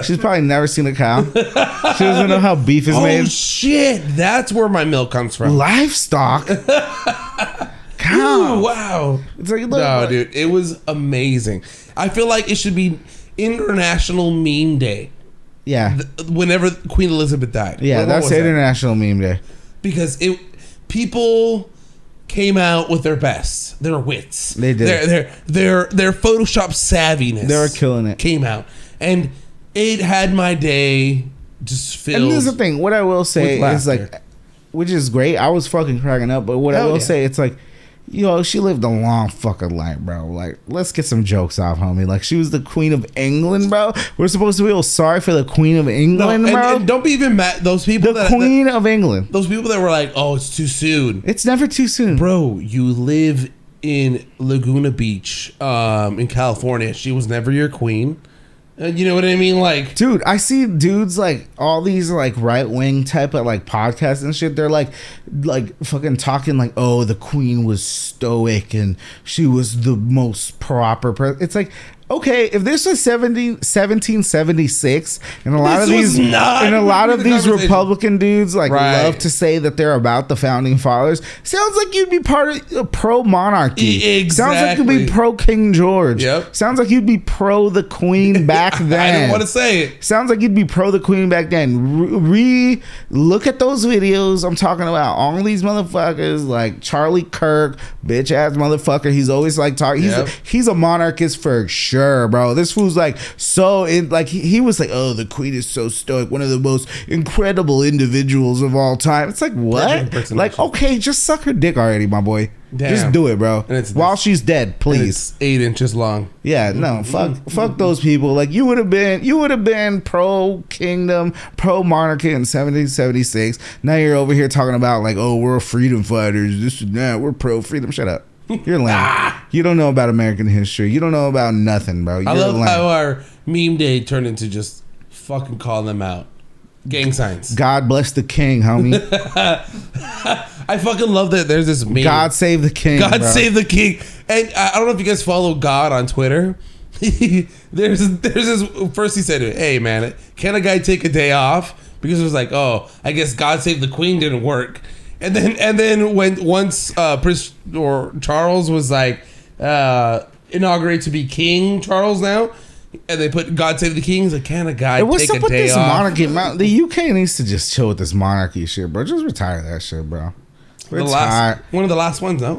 She's probably never seen a cow. She doesn't know how beef is made. Oh shit! That's where my milk comes from. Livestock. Cow. Ooh, wow. It's like, look, no, dude, it was amazing. I feel like it should be International Meme Day. Yeah. Whenever Queen Elizabeth died. Yeah, that's International Meme Day. Because people came out with their best, their wits. They did. Their Photoshop savviness. They were killing it. Came out, and it had my day just filled. And this is the thing. What I will say is like, which is great. I was fucking cracking up, but what I will say, it's like, yo, she lived a long fucking life, bro. Like, let's get some jokes off, homie. Like, she was the Queen of England, bro. We're supposed to feel sorry for the Queen of England, bro. And don't be even mad. Those people, the Queen of England. Those people that were like, "Oh, it's too soon." It's never too soon, bro. You live in Laguna Beach, in California. She was never your queen. You know what I mean? Like, dude, I see dudes like all these like right wing type of like podcasts and shit. They're like fucking talking like, oh, the queen was stoic and she was the most proper. It's like, okay, if this was 1776, and a lot of these Republican dudes like love to say that they're about the founding fathers, sounds like you'd be part of pro monarchy. Exactly. Sounds like you'd be pro King George. Yep. Sounds like you'd be pro the Queen back then. I didn't want to say it. Sounds like you'd be pro the Queen back then. Look at those videos I'm talking about. All these motherfuckers like Charlie Kirk, bitch ass motherfucker. He's always like talking. He's a monarchist for sure. Bro, this fool's like he was like, oh, the queen is so stoic, one of the most incredible individuals of all time. It's like, what? Like, okay, just suck her dick already, my boy. Damn. Just do it, bro. While she's dead, please. It's 8 inches long. Yeah, no, fuck those people. Like, you would have been pro kingdom, pro monarchy in 1776. Now you're over here talking about like, oh, we're freedom fighters, this and that. We're pro freedom. Shut up. You're lame. You don't know about American history. You don't know about nothing, bro. I love how our meme day turned into just fucking calling them out. Gang signs. God bless the king, homie. I fucking love that there's this meme. God save the king. God save the king. And I don't know if you guys follow God on Twitter. there's this. First he said, "Hey man, can a guy take a day off?" Because it was like, oh, I guess God save the queen didn't work. And then once Prince or Charles was like inaugurated to be King Charles now, and they put God Save the King, like, can a guy take a day off? Monarchy? The UK needs to just chill with this monarchy shit, bro. Just retire that shit, bro. One of the last ones, no?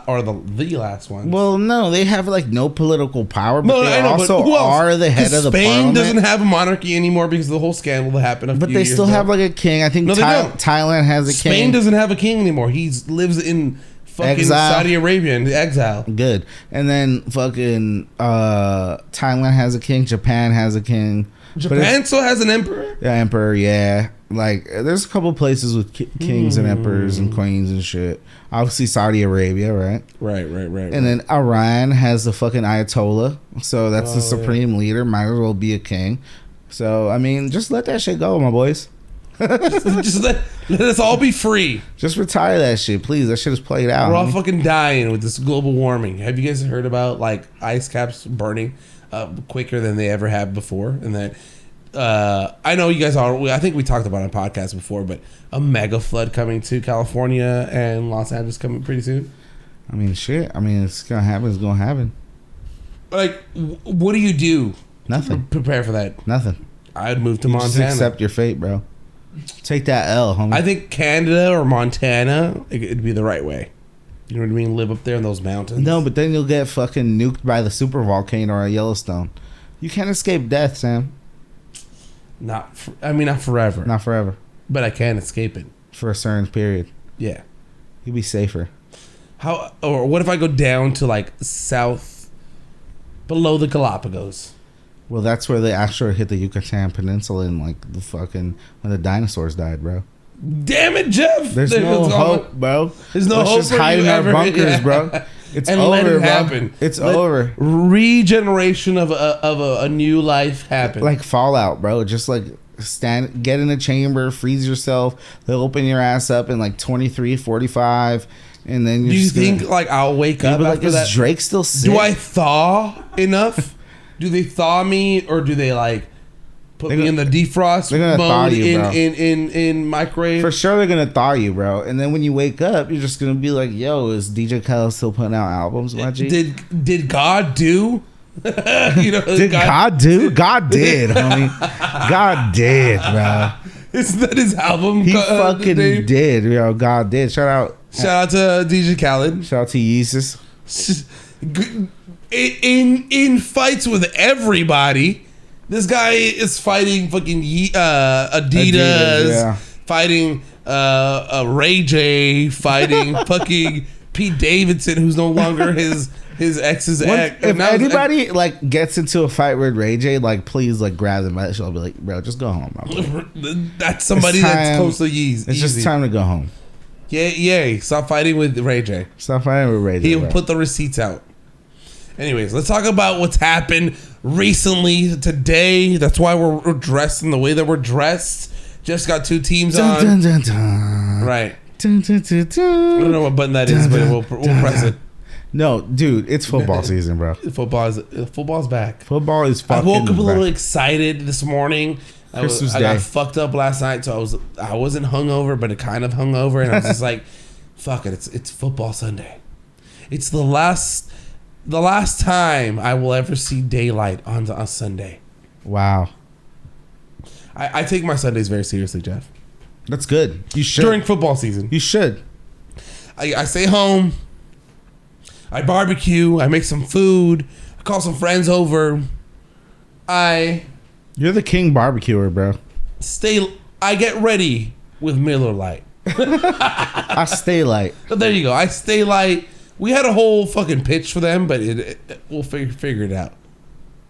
Or the last ones. Well, no, they have like no political power, but they I know, also but are the head of the Spain parliament. doesn't have a monarchy anymore because of the whole scandal that happened. But they still have like a king. I think Thailand has a king. Spain doesn't have a king anymore. He lives in fucking exile. Saudi Arabia in exile. Good. And then fucking Thailand has a king. Japan has a king. Japan still has an emperor? Yeah, emperor, yeah. Like, there's a couple places with kings and emperors and queens and shit. Obviously, Saudi Arabia, right? Right. And then Iran has the fucking Ayatollah. So that's the supreme leader. Might as well be a king. So, I mean, just let that shit go, my boys. just let us all be free. Just retire that shit, please. That shit is played out. We're all fucking dying with this global warming. Have you guys heard about, like, ice caps burning quicker than they ever have before? And that... I know you guys I think we talked about it on podcast before, but a mega flood coming to California and Los Angeles coming pretty soon. I mean, shit. I mean, it's gonna happen. It's gonna happen. Like, what do you do? Nothing. To prepare for that. Nothing. I'd move to You Montana. just accept your fate, bro. Take that L, homie. I think Canada or Montana, it'd be the right way. You know what I mean? Live up there in those mountains. No, but then you'll get fucking nuked by the super volcano or a Yellowstone. You can't escape death, Sam. Not forever. Not forever. But I can escape it. For a certain period. Yeah. You'll be safer. Or what if I go down to like south, below the Galapagos? Well, that's where the asteroid hit the Yucatan Peninsula in like the fucking when the dinosaurs died, bro. Damn it, Jeff! There's no hope, bro. There's no Let's hope just for hide you in our ever. bunkers, bro. It's and over, let it bro. happen. It's over. Regeneration of a new life happen. Like Fallout, bro. Just like get in a chamber, freeze yourself. They'll open your ass up in like 23, 45, and then do you think like I'll wake up like, after is that? Drake still sick? Do I thaw enough? Do they thaw me, or do they like put me in the defrost mode in microwave? For sure, they're gonna thaw you, bro. And then when you wake up, you're just gonna be like, "Yo, is DJ Khaled still putting out albums, my G?" Did God do? Did God do? God did, homie. God did, bro. Isn't that his album? He fucking did, yo. God did. Shout out to DJ Khaled. Shout out to Yeezus. In fights with everybody. This guy is fighting fucking Adidas, yeah. Fighting Ray J, fighting fucking Pete Davidson, who's no longer his ex's ex. If anybody like gets into a fight with Ray J, like please like grab them by the shoulder, be like, bro, just go home, bro. That's somebody that's close to Yeezy. It's just time to go home. Yeah. Stop fighting with Ray J. Stop fighting with Ray J. He'll put the receipts out. Anyways, let's talk about what's happened recently today. That's why we're dressed in the way that we're dressed. Just got two teams on. Dun, dun, dun. Right. Dun, dun, dun, dun. I don't know what button that is, but we'll press it. No, dude, it's football season, bro. Football's back. Football is fucking I woke up a little back. excited this morning. I got fucked up last night, so I wasn't hungover, but it kind of hungover, and I was just like, "Fuck it, it's football Sunday. It's the last time I will ever see daylight on a Sunday." Wow, I take my Sundays very seriously, Jeff. That's good. You should during football season. You should. I stay home. I barbecue. I make some food. I call some friends over. You're the king barbecuer, bro. I get ready with Miller Lite. I stay light. But there you go. I stay light. We had a whole fucking pitch for them, but we'll figure it out.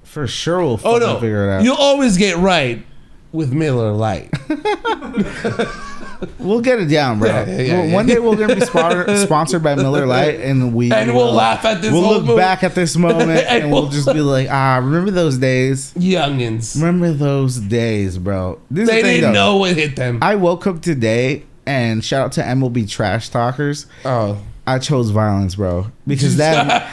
For sure, we'll figure it out. You'll always get right with Miller Lite. We'll get it down, bro. Yeah. One day we're gonna be sponsored by Miller Lite, and we'll laugh at this. We'll look back at this moment, and we'll just be like, remember those days, youngins. Remember those days, bro. They didn't know what hit them. I woke up today, and shout out to MLB trash talkers. Oh. I chose violence, bro, because that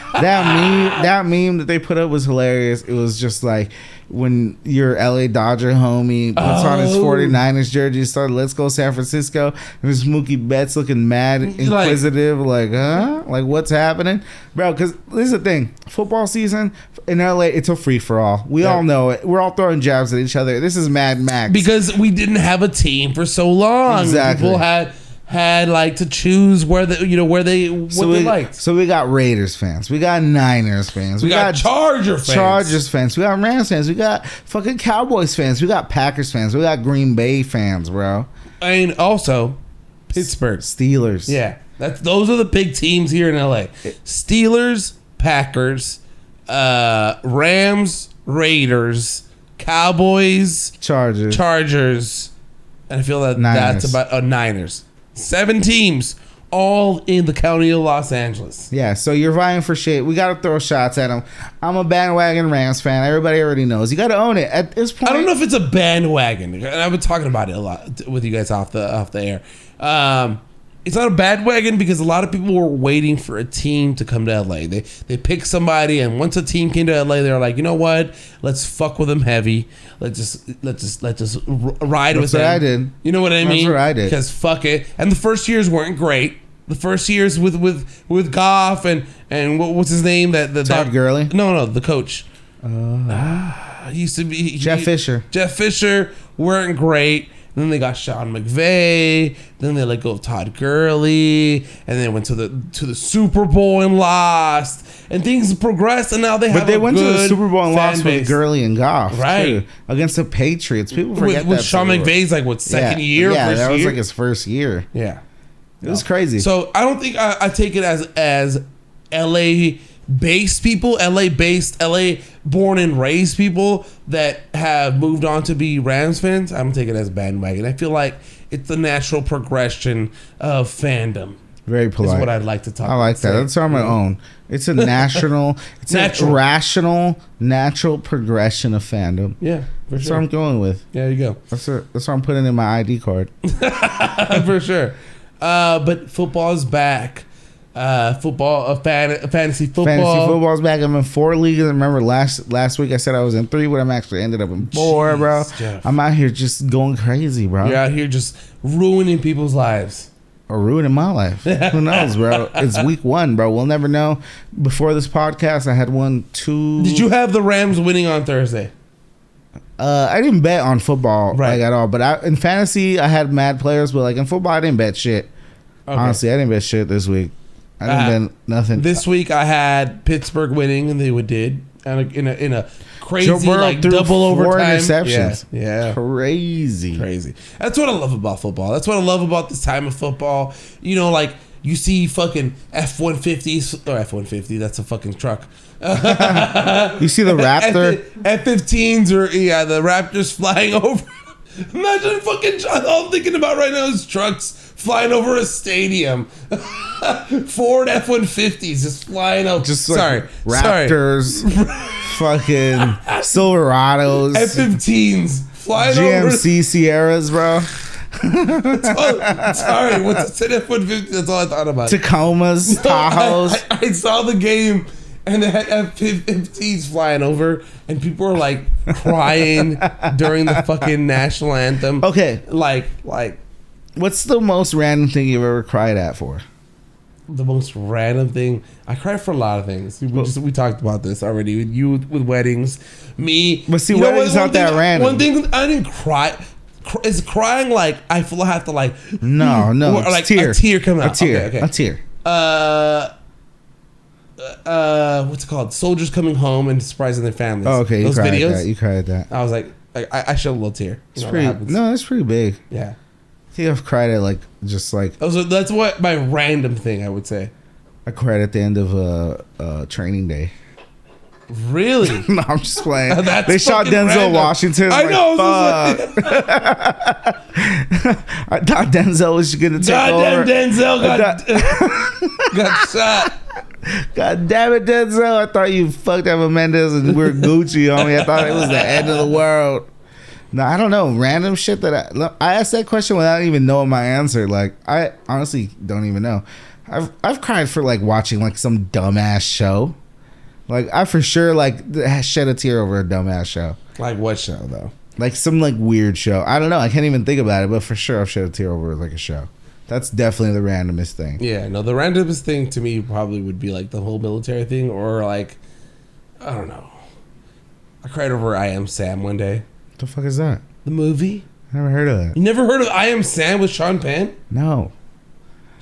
meme that they put up was hilarious. It was just like when your LA Dodger homie puts on his 49ers jersey, started "Let's go San Francisco," and there's Mookie Betts looking mad, inquisitive, like what's happening, bro? Because this is the thing: football season in LA, it's a free for all. We all know it. We're all throwing jabs at each other. This is Mad Max because we didn't have a team for so long. Exactly. People had like to choose where they liked. So we got Raiders fans, we got Niners fans, We got Chargers fans, we got Rams fans, we got fucking Cowboys fans, we got Packers fans, we got Green Bay fans, bro. And also Pittsburgh Steelers. Yeah, those are the big teams here in LA. Steelers, Packers, Rams, Raiders, Cowboys, Chargers, and I feel that Niners. that's about Niners. 7 teams, all in the county of Los Angeles. Yeah, so you're vying for shit. We got to throw shots at them. I'm a bandwagon Rams fan. Everybody already knows. You got to own it. At this point, I don't know if it's a bandwagon, and I've been talking about it a lot with you guys off the air. It's not a bandwagon because a lot of people were waiting for a team to come to LA. They picked somebody, and once a team came to LA, they were like, you know what? Let's fuck with them heavy. Let's just ride with them. That's what I did. You know what I mean? That's what I did. Because fuck it. And the first years weren't great. The first years with Goff and what's his name? Todd Gurley? No, the coach. He used to be Jeff Fisher. Jeff Fisher weren't great. Then they got Sean McVay. Then they let go of Todd Gurley, and they went to the Super Bowl and lost. And things progressed, and now they have. But they went to the Super Bowl and lost base. with Gurley and Goff, right, too, against the Patriots. People forget with that. Sean McVay's like second year. Yeah, first that was year? like his first year. Yeah, it was crazy. So I don't think I take it as LA based people, LA born and raised people that have moved on to be Rams fans. I don't take it as bandwagon. I feel like it's the natural progression of fandom. Very polite. Is what I'd like to talk about. I like that. That's on my own. It's a national, it's a rational, natural progression of fandom. Yeah, for that's sure. what I'm going with. Yeah, there you go. That's what I'm putting in my ID card. For sure. But football is back. Fantasy football. Fantasy football's back. I'm in 4 leagues. I remember last week I said I was in 3, but I'm actually ended up in 4, bro. Jeff. I'm out here just going crazy, bro. You're out here just ruining people's lives. Or ruining my life. Who knows, bro? It's week 1, bro. We'll never know. Before this podcast, I had 2. Did you have the Rams winning on Thursday? I didn't bet on football right. at all. But in fantasy, I had mad players. But like in football, I didn't bet shit. Okay. Honestly, I didn't bet shit this week. I didn't bet nothing. This week I had Pittsburgh winning, and they did in a crazy double 4 overtime interceptions. Yeah, crazy. That's what I love about football. That's what I love about this time of football. You know, like you see fucking F-150s or F-150. That's a fucking truck. You see the Raptor F-15s or the Raptors flying over. Imagine fucking. All I'm thinking about right now is trucks flying over a stadium. Ford F-150s just flying out. Raptors, fucking Silverados, F-15s flying GMC over. Sierras, bro. Sorry, what's an F-150? That's all I thought about. Tacomas, Tahoes. I saw the game. And they had F-15s flying over, and people were like crying during the fucking national anthem. Okay, like, what's the most random thing you've ever cried at for? The most random thing I cried for a lot of things. We talked about this already. With weddings, me. But see, weddings not that random. One thing I didn't cry. Is crying like I feel I have to like? No, or like a tear coming out. A tear. What's it called? Soldiers coming home and surprising their families. Oh, okay, those videos. You cried that. I was like, I shed a little tear. It's that's pretty big. Yeah, I think I've cried at that's what my random thing I would say. I cried at the end of training day. Really? No, I'm just playing. They shot Denzel random. Washington. I know. I thought Denzel was gonna take over. Denzel got shot. God damn it, Denzel! I thought you fucked up Mendes and we're Gucci, homie. I thought it was the end of the world. No, I don't know. Random shit that I asked that question without even knowing my answer. Like, I honestly don't even know. I've cried for like watching like some dumbass show. Like, I for sure like shed a tear over a dumbass show. Like what show though? Like some like weird show. I don't know. I can't even think about it, but for sure I've shed a tear over like a show. That's definitely the randomest thing. Yeah, no, the randomest thing to me probably would be like the whole military thing, or like, I don't know. I cried over I Am Sam one day. What the fuck is that? The movie? I never heard of that. You never heard of I Am Sam with Sean Penn? No.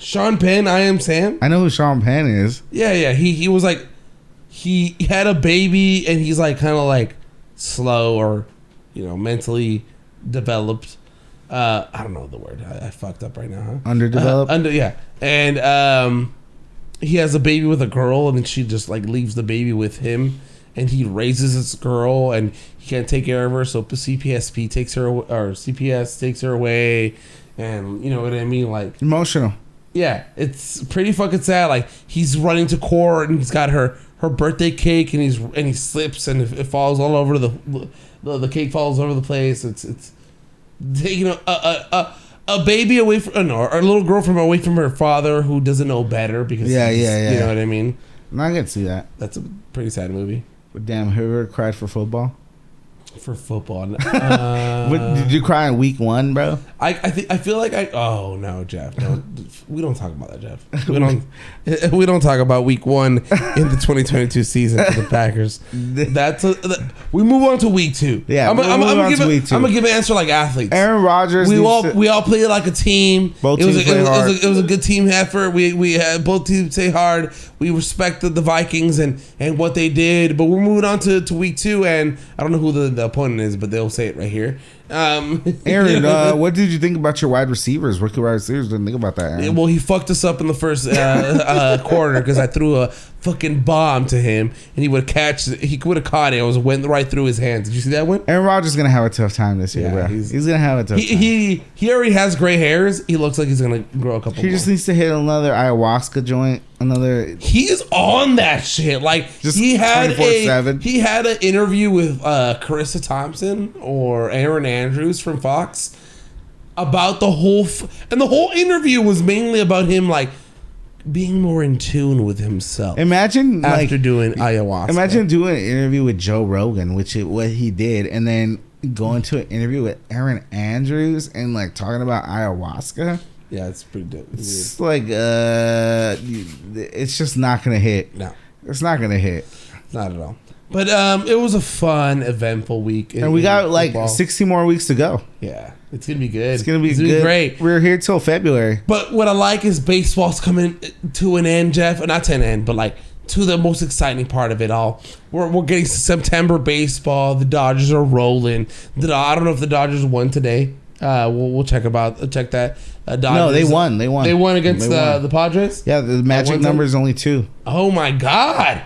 Sean Penn, I Am Sam. I know who Sean Penn is. Yeah. He was like, he had a baby and he's like kind of like slow or, mentally developed. I don't know the word. I fucked up right now. Huh? Underdeveloped. And he has a baby with a girl, and then she just like leaves the baby with him, and he raises this girl, and he can't take care of her, so CPS takes her away, and you know what I mean, like emotional. Yeah, it's pretty fucking sad. Like he's running to court, and he's got her birthday cake, and he slips, and it falls all over the cake falls all over the place. It's a baby away from or a little girl away from her father who doesn't know better because you know what I mean. No, I can see that. That's a pretty sad movie. But damn, have you ever cried for football? For football, did you cry in week 1, bro? I feel like oh no, Jeff, no, we don't talk about that, Jeff. We don't talk about week 1 in the 2022 season for the Packers. We move on to week 2. Yeah, I'm gonna give an answer like athletes. Aaron Rodgers. We all played like a team. Both teams played hard. It was a good team effort. We had both teams play hard. We respected the Vikings and what they did. But we're moving on to week 2, and I don't know who the opponent is, but they'll say it right here. Aaron, what did you think about your wide receivers? Rookie wide receivers, didn't think about that, Aaron. Well, he fucked us up in the first quarter because I threw a fucking bomb to him, and he would have caught it. It went right through his hands. Did you see that one? Aaron Rodgers is gonna have a tough time this year, bro. He's gonna have a tough time. He already has gray hairs. He looks like he's gonna grow a couple. He just needs to hit another ayahuasca joint. He is on that shit. Like just he had 24/7. He had an interview with Carissa Thompson or Aaron Andrews from Fox about the whole and the whole interview was mainly about him like being more in tune with himself. Imagine after doing ayahuasca. Imagine doing an interview with Joe Rogan, which is what he did, and then going to an interview with Aaron Andrews and like talking about ayahuasca. Yeah, it's pretty dope. It's like it's just not gonna hit. No, it's not gonna hit. Not at all. But it was a fun, eventful week. And we got like 60 more weeks to go. Yeah, it's gonna be good. It's gonna be great. We're here till February. But what I like is baseball's coming to an end, Jeff. Not to an end, but like to the most exciting part of it all. We're getting September baseball. The Dodgers are rolling. I don't know if the Dodgers won today. We'll check that. Dodgers, no, they won. They won against the Padres. Yeah, the magic number is only 2. Oh my God!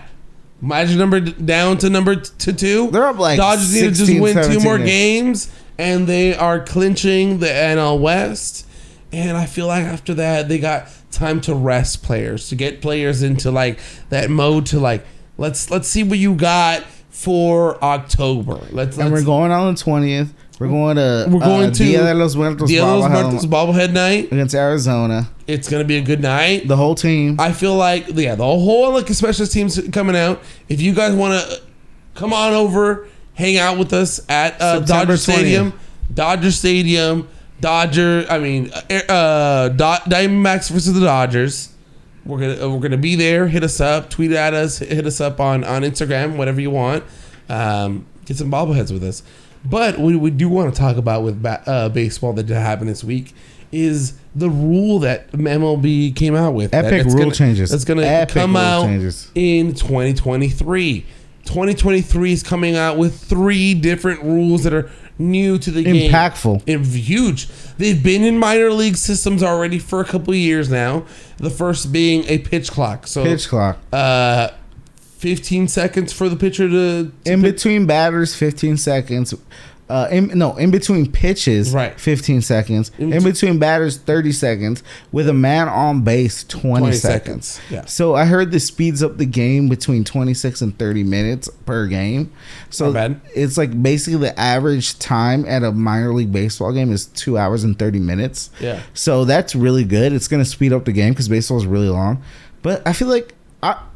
Magic number down to number 2. They're up like Dodgers 16, need to just win 2 more games. games, and they are clinching the NL West. And I feel like after that, they got time to rest players, to get players into like that mode to like let's see what you got for October. And we're going on the 20th. We're going to Dia de los Muertos bobblehead night against Arizona. It's going to be a good night. The whole team. I feel like, the whole like special teams coming out. If you guys want to come on over, hang out with us at Dodger Stadium. 20th. Dodger Stadium. Diamondbacks versus the Dodgers. We're gonna be there. Hit us up. Tweet at us. Hit us up on Instagram. Whatever you want. Get some bobbleheads with us. But what we do want to talk about with baseball that happened this week is the rule that MLB came out with. Epic rule changes. That's going to come out in 2023. 2023 is coming out with 3 different rules that are new to the game. Impactful. Huge. They've been in minor league systems already for a couple of years now. The first being a pitch clock. So 15 seconds for the pitcher to in between batters, 15 seconds. In between pitches, right. 15 seconds. In between batters, 30 seconds. With a man on base, 20 seconds. Yeah. So I heard this speeds up the game between 26 and 30 minutes per game. So it's like basically the average time at a minor league baseball game is 2 hours and 30 minutes. Yeah. So that's really good. It's going to speed up the game because baseball is really long. But I feel like,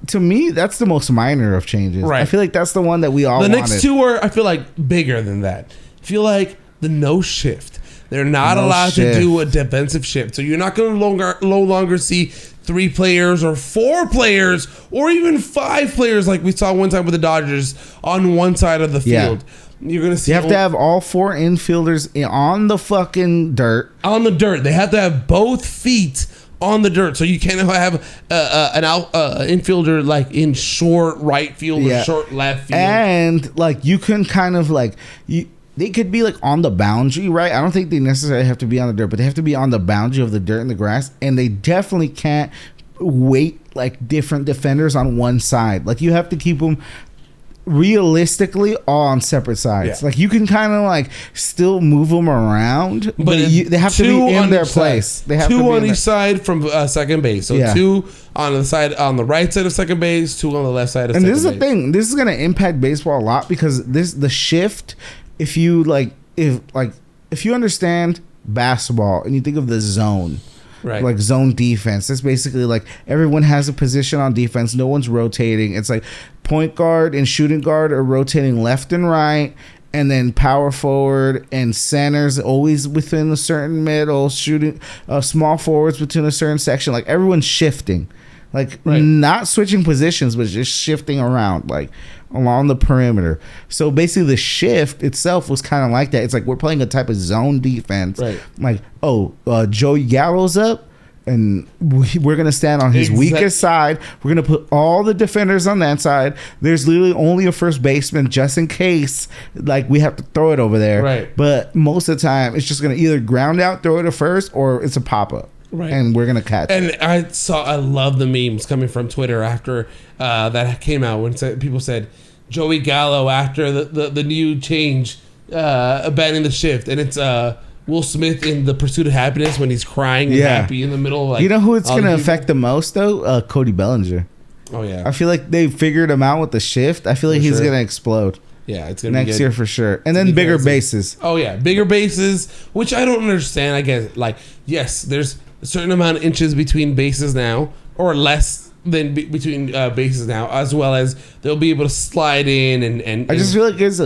to me, that's the most minor of changes. Right. I feel like that's the one that we all wanted. The next 2 are, I feel like, bigger than that. I feel like the no shift. They're not allowed to do a defensive shift. So you're not going to no longer see 3 players or 4 players or even 5 players like we saw one time with the Dodgers on one side of the field. You're going to see. You have to have all 4 infielders on the fucking dirt. On the dirt. They have to have both feet on the dirt. So you can't have an infielder like in short right field or short left field. And like you can kind of like they could be like on the boundary, right? I don't think they necessarily have to be on the dirt, but they have to be on the boundary of the dirt and the grass, and they definitely can't wait like different defenders on one side. Like you have to keep them realistically all on separate sides. Like you can kind of like still move them around, but they have to be in their place. They have two to be on each side from second base. So two on the right side of second base, two on the left side of second base. And this is the thing. This is going to impact baseball a lot because the shift. If you understand basketball and you think of the zone. Right. Like zone defense. That's basically like everyone has a position on defense. No one's rotating. It's like point guard and shooting guard are rotating left and right, and then power forward and centers always within a certain middle, shooting small forwards within a certain section. Like everyone's shifting. Like not switching positions, but just shifting around like along the perimeter. So basically the shift itself was kind of like that. It's like we're playing a type of zone defense. Right. Like, Joey Gallo's up and we're going to stand on his weakest side. We're going to put all the defenders on that side. There's literally only a first baseman just in case like we have to throw it over there. Right. But most of the time it's just going to either ground out, throw it to first, or it's a pop-up. Right. And we're gonna catch it. And I love the memes coming from Twitter after that came out when people said Joey Gallo after the new change abandoning the shift, and it's Will Smith in The Pursuit of Happiness when he's crying and happy in the middle. Like, you know who it's gonna affect the most though? Cody Bellinger. Oh yeah. I feel like they figured him out with the shift. I feel like he's gonna explode. Yeah, it's gonna next year for sure. And then bigger bases. Oh yeah, bigger bases, which I don't understand. I guess like yes, there's a certain amount of inches between bases now, or less than between bases now, as well as they'll be able to slide in and I just feel like there's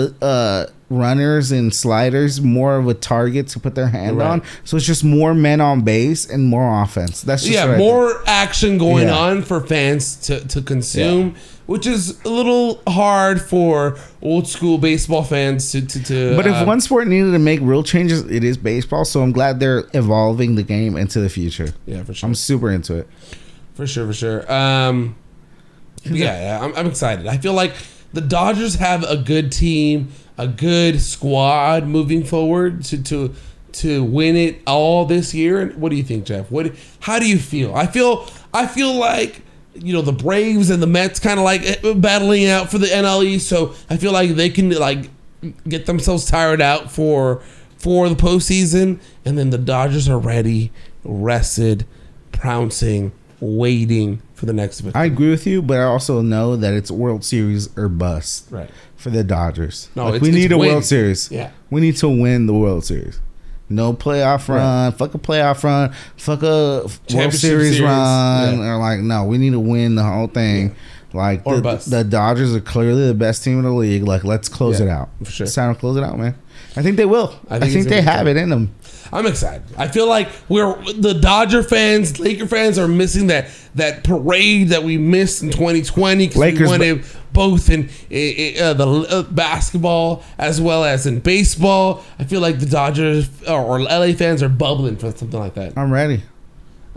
runners and sliders more of a target to put their hand on, so it's just more men on base and more offense. That's just more action going on for fans to consume, which is a little hard for old school baseball fans to but if one sport needed to make real changes, it is baseball. So I'm glad they're evolving the game into the future. Yeah, for sure. I'm super into it. For sure. I'm excited. I feel like the Dodgers have a good team, a good squad moving forward to win it all this year. And what do you think, Jeff? How do you feel? I feel like, you know, the Braves and the Mets kind of like battling out for the NL East, so I feel like they can like get themselves tired out for the postseason, and then the Dodgers are ready, rested, pouncing, waiting for the next event. I agree with you, but I also know that it's World Series or bust for the Dodgers. No, we need a World Series. Yeah, we need to win the World Series. No playoff run. Fuck a playoff run. Fuck a World Series run. Or like, no, we need to win the whole thing. Like the Dodgers are clearly the best team in the league. Like, let's close it out. For sure. It's time to close it out, man. I think they will. I think they have it in them. I'm excited. I feel like the Dodger fans, Laker fans are missing that parade that we missed in 2020 because we won it both in the basketball as well as in baseball. I feel like the Dodgers or LA fans are bubbling for something like that. I'm ready.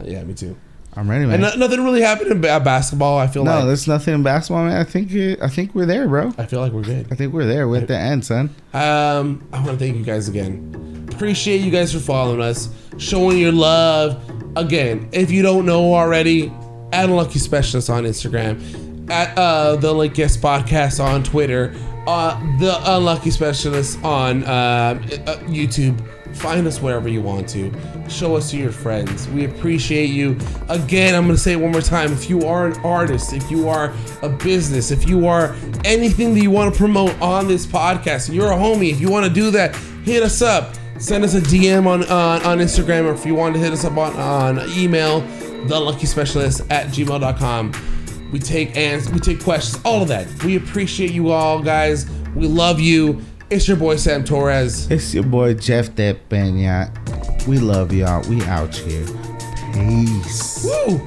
Yeah, me too. I'm ready, man. And nothing really happened in basketball. I feel like there's nothing in basketball, man. I think we're there, bro. I feel like we're good. I think we're there. We're at the end, son. I want to thank you guys again. Appreciate you guys for following us, showing your love. Again, if you don't know already, at Unlucky Specialist on Instagram, at the Late Guest Podcast on Twitter, the Unlucky Specialist on YouTube. Find us wherever you want to. Show us to your friends. We appreciate you. Again, I'm going to say it one more time. If you are an artist, if you are a business, if you are anything that you want to promote on this podcast, you're a homie. If you want to do that, hit us up. Send us a DM on Instagram, or if you want to hit us up on email, theluckyspecialist@gmail.com. We take questions, all of that. We appreciate you all, guys. We love you. It's your boy Sam Torres. It's your boy Jeff That Banyat. We love y'all. We out here. Peace. Woo!